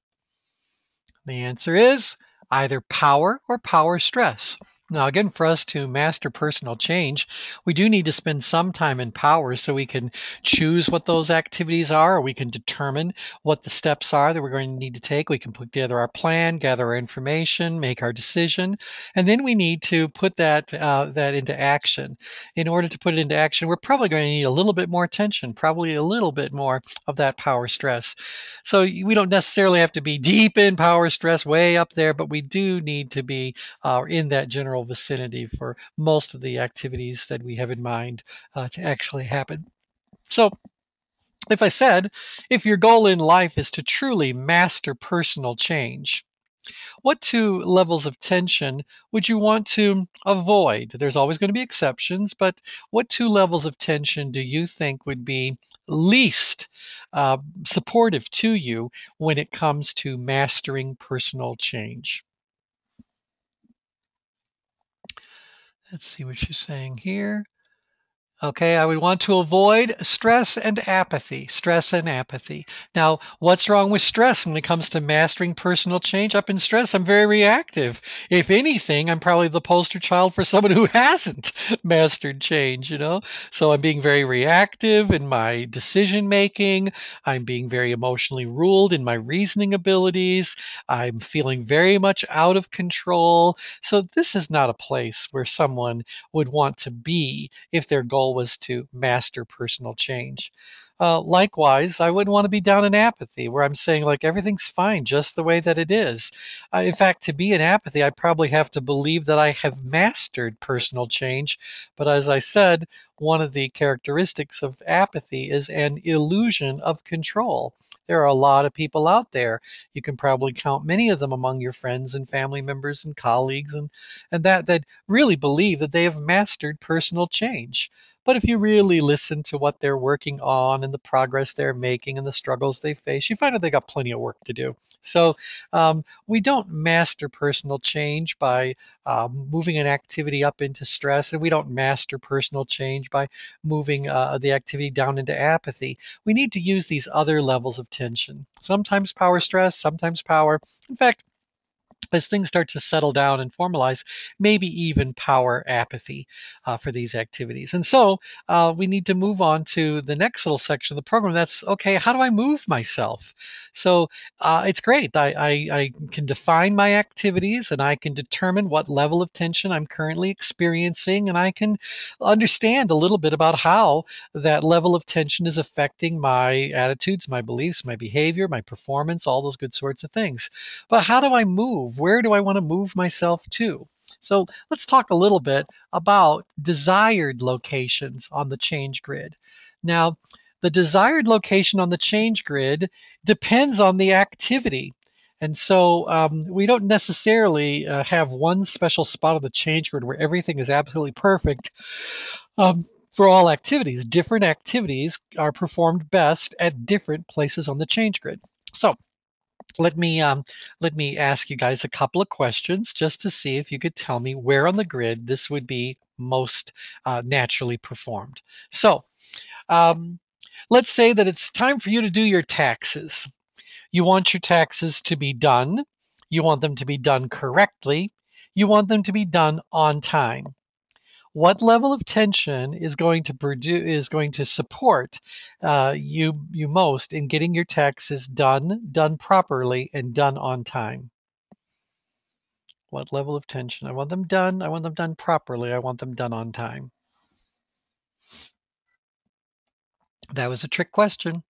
The answer is either power or power stress. Now, again, for us to master personal change, we do need to spend some time in power so we can choose what those activities are, or we can determine what the steps are that we're going to need to take. We can put together our plan, gather our information, make our decision, and then we need to put that into action. In order to put it into action, we're probably going to need a little bit more attention, probably a little bit more of that power stress. So we don't necessarily have to be deep in power stress, way up there, but we do need to be in that general vicinity for most of the activities that we have in mind to actually happen. So if your goal in life is to truly master personal change, what 2 levels of tension would you want to avoid? There's always going to be exceptions, but what 2 levels of tension do you think would be least uh, supportive to you when it comes to mastering personal change? Let's see what you're saying here. Okay, I would want to avoid stress and apathy. Stress and apathy. Now, what's wrong with stress when it comes to mastering personal change? Up in stress, I'm very reactive. If anything, I'm probably the poster child for someone who hasn't mastered change, you know? So I'm being very reactive in my decision making. I'm being very emotionally ruled in my reasoning abilities. I'm feeling very much out of control. So this is not a place where someone would want to be if their goal was to master personal change. Likewise, I wouldn't want to be down in apathy where I'm saying, like, everything's fine just the way that it is. In fact, to be in apathy, I probably have to believe that I have mastered personal change. But as I said, one of the characteristics of apathy is an illusion of control. There are a lot of people out there. You can probably count many of them among your friends and family members and colleagues and that really believe that they have mastered personal change. But if you really listen to what they're working on and the progress they're making and the struggles they face, you find that they got plenty of work to do. So we don't master personal change by moving an activity up into stress, and we don't master personal change by moving the activity down into apathy. We need to use these other levels of tension. Sometimes power stress, sometimes power. In fact, as things start to settle down and formalize, maybe even power apathy for these activities. And so we need to move on to the next little section of the program. That's okay, how do I move myself? So it's great. I can define my activities and I can determine what level of tension I'm currently experiencing, and I can understand a little bit about how that level of tension is affecting my attitudes, my beliefs, my behavior, my performance, all those good sorts of things. But how do I move? Where do I want to move myself to? So let's talk a little bit about desired locations on the change grid. Now, the desired location on the change grid depends on the activity. And so we don't necessarily have one special spot on the change grid where everything is absolutely perfect for all activities. Different activities are performed best at different places on the change grid. So let me ask you guys a couple of questions just to see if you could tell me where on the grid this would be most naturally performed. So um, let's say that it's time for you to do your taxes. You want your taxes to be done. You want them to be done correctly. You want them to be done on time. What level of tension is going to support you most in getting your taxes done properly, and done on time? What level of tension? I want them done. I want them done properly. I want them done on time. That was a trick question.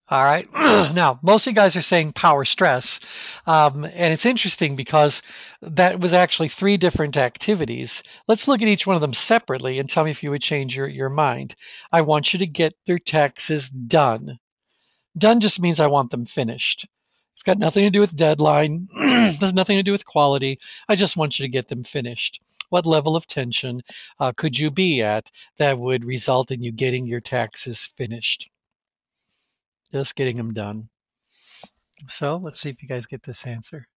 All right. Now, most of you guys are saying power stress. And it's interesting because that was actually three different activities. Let's look at each one of them separately and tell me if you would change your mind. I want you to get their taxes done. Done just means I want them finished. It's got nothing to do with deadline, has nothing to do with quality. I just want you to get them finished. What level of tension could you be at that would result in you getting your taxes finished? Just getting them done. So let's see if you guys get this answer.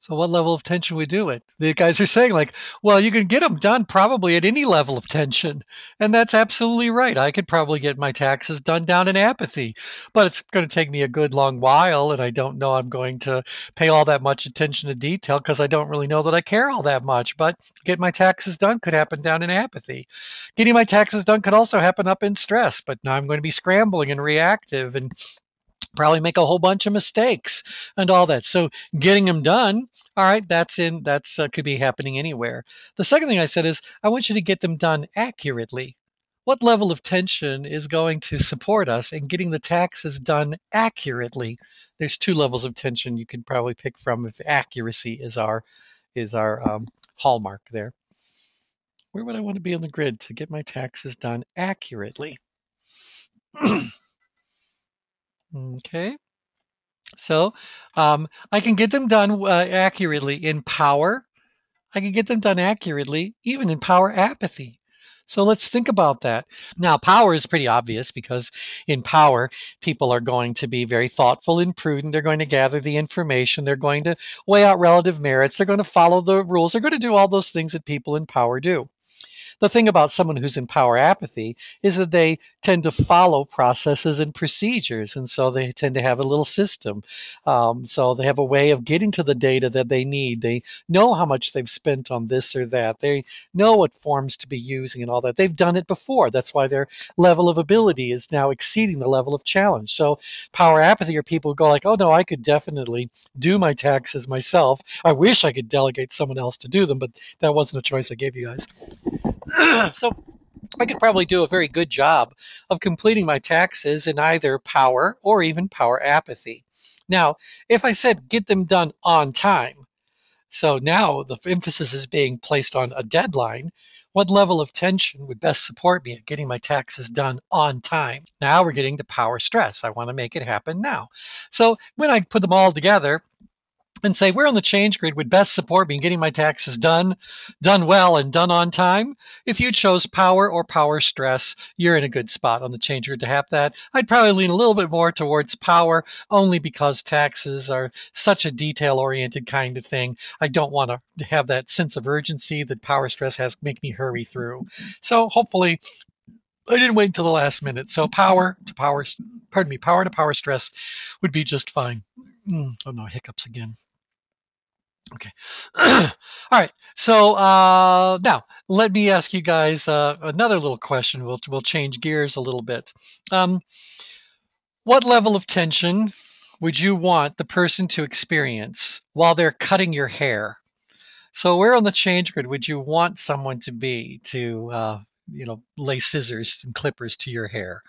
So what level of tension we do it? The guys are saying like, well, you can get them done probably at any level of tension. And that's absolutely right. I could probably get my taxes done down in apathy, but it's going to take me a good long while. And I don't know I'm going to pay all that much attention to detail because I don't really know that I care all that much. But get my taxes done could happen down in apathy. Getting my taxes done could also happen up in stress, but now I'm going to be scrambling and reactive and probably make a whole bunch of mistakes and all that. So getting them done, all right, that's could be happening anywhere. The second thing I said is I want you to get them done accurately. What level of tension is going to support us in getting the taxes done accurately? There's two levels of tension you can probably pick from if accuracy is our hallmark there. Where would I want to be on the grid to get my taxes done accurately? Okay. So I can get them done accurately in power. I can get them done accurately even in power apathy. So let's think about that. Now, power is pretty obvious because in power, people are going to be very thoughtful and prudent. They're going to gather the information. They're going to weigh out relative merits. They're going to follow the rules. They're going to do all those things that people in power do. The thing about someone who's in power apathy is that they tend to follow processes and procedures. And so they tend to have a little system. So they have a way of getting to the data that they need. They know how much they've spent on this or that. They know what forms to be using and all that. They've done it before. That's why their level of ability is now exceeding the level of challenge. So power apathy are people who go like, oh no, I could definitely do my taxes myself. I wish I could delegate someone else to do them, but that wasn't a choice I gave you guys. So I could probably do a very good job of completing my taxes in either power or even power apathy. Now, if I said get them done on time, so now the emphasis is being placed on a deadline. What level of tension would best support me at getting my taxes done on time? Now we're getting to power stress. I want to make it happen now. So when I put them all together, and say where on the change grid would best support me in getting my taxes done well, and done on time. If you chose power or power stress, you're in a good spot on the change grid to have that. I'd probably lean a little bit more towards power, only because taxes are such a detail-oriented kind of thing. I don't want to have that sense of urgency that power stress has make me hurry through. So hopefully I didn't wait until the last minute. So power to power, pardon me, power to power stress would be just fine. Oh no, hiccups again. Okay. All right. So now let me ask you guys another little question. We'll change gears a little bit. Um, what level of tension would you want the person to experience while they're cutting your hair? So where on the change grid would you want someone to be to lay scissors and clippers to your hair?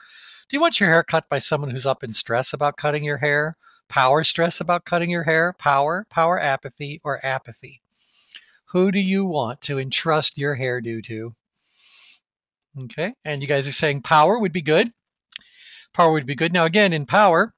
Do you want your hair cut by someone who's up in stress about cutting your hair? Power stress about cutting your hair? Power apathy, or apathy? Who do you want to entrust your hairdo to? Okay, and you guys are saying power would be good. Power would be good. Now, again, in power,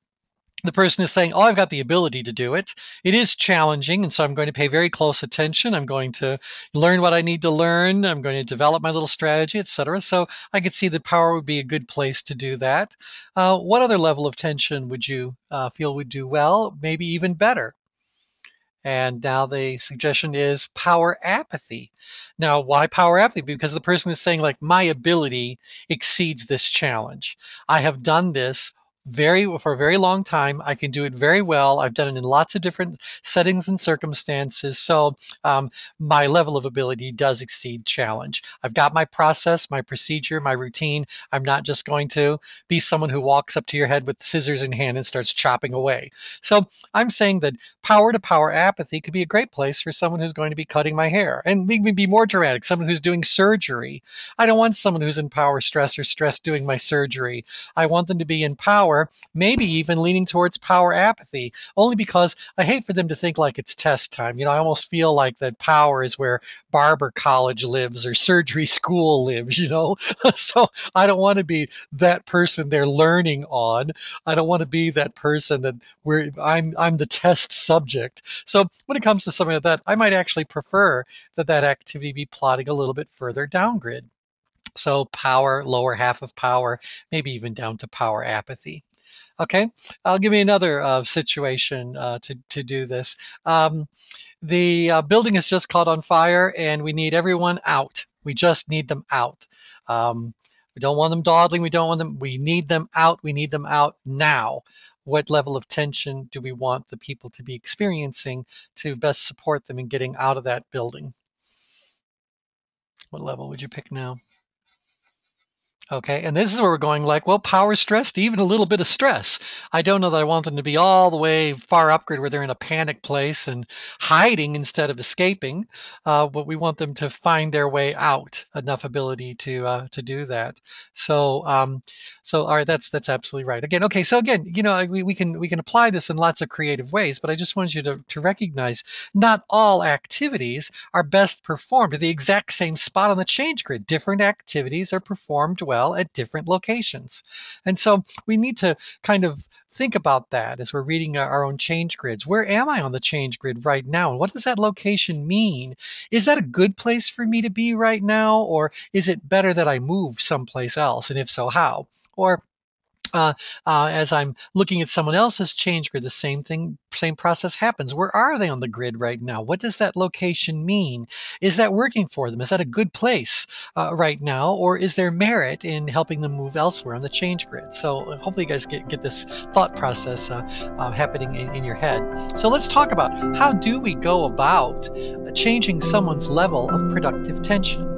the person is saying, oh, I've got the ability to do it. It is challenging, and so I'm going to pay very close attention. I'm going to learn what I need to learn. I'm going to develop my little strategy, etc. So I could see that power would be a good place to do that. What other level of tension would you feel would do well, maybe even better? And now the suggestion is power apathy. Now, why power apathy? Because the person is saying, like, my ability exceeds this challenge. I have done this for a very long time. I can do it very well. I've done it in lots of different settings and circumstances. So my level of ability does exceed challenge. I've got my process, my procedure, my routine. I'm not just going to be someone who walks up to your head with scissors in hand and starts chopping away. So I'm saying that power to power apathy could be a great place for someone who's going to be cutting my hair. And maybe be more dramatic, someone who's doing surgery. I don't want someone who's in power stress or stress doing my surgery. I want them to be in power, maybe even leaning towards power apathy, only because I hate for them to think like it's test time. I almost feel like that power is where barber college lives or surgery school lives. So I don't want to be that person they're learning on. I don't want to be that person that I'm the test subject. So when it comes to something like that, I might actually prefer that activity be plotting a little bit further down grid. So power, lower half of power, maybe even down to power apathy. Okay, I'll give you another situation to do this. The building has just caught on fire, and we need everyone out. We just need them out. We don't want them dawdling. We don't want them. We need them out. We need them out now. What level of tension do we want the people to be experiencing to best support them in getting out of that building? What level would you pick now? Okay, and this is where we're going like, well, power stressed, even a little bit of stress. I don't know that I want them to be all the way far upgrade where they're in a panic place and hiding instead of escaping, but we want them to find their way out, enough ability to do that. So, all right, that's absolutely right. Again, okay, so again, we can apply this in lots of creative ways, but I just want you to recognize not all activities are best performed at the exact same spot on the change grid. Different activities are performed well at different locations. And so we need to kind of think about that as we're reading our own change grids. Where am I on the change grid right now? And what does that location mean? Is that a good place for me to be right now? Or is it better that I move someplace else? And if so, how? Or as I'm looking at someone else's change grid, the same process happens. Where are they on the grid right now? What does that location mean? Is that working for them? Is that a good place right now? Or is there merit in helping them move elsewhere on the change grid? So hopefully you guys get this thought process happening in your head. So let's talk about how do we go about changing someone's level of productive tension.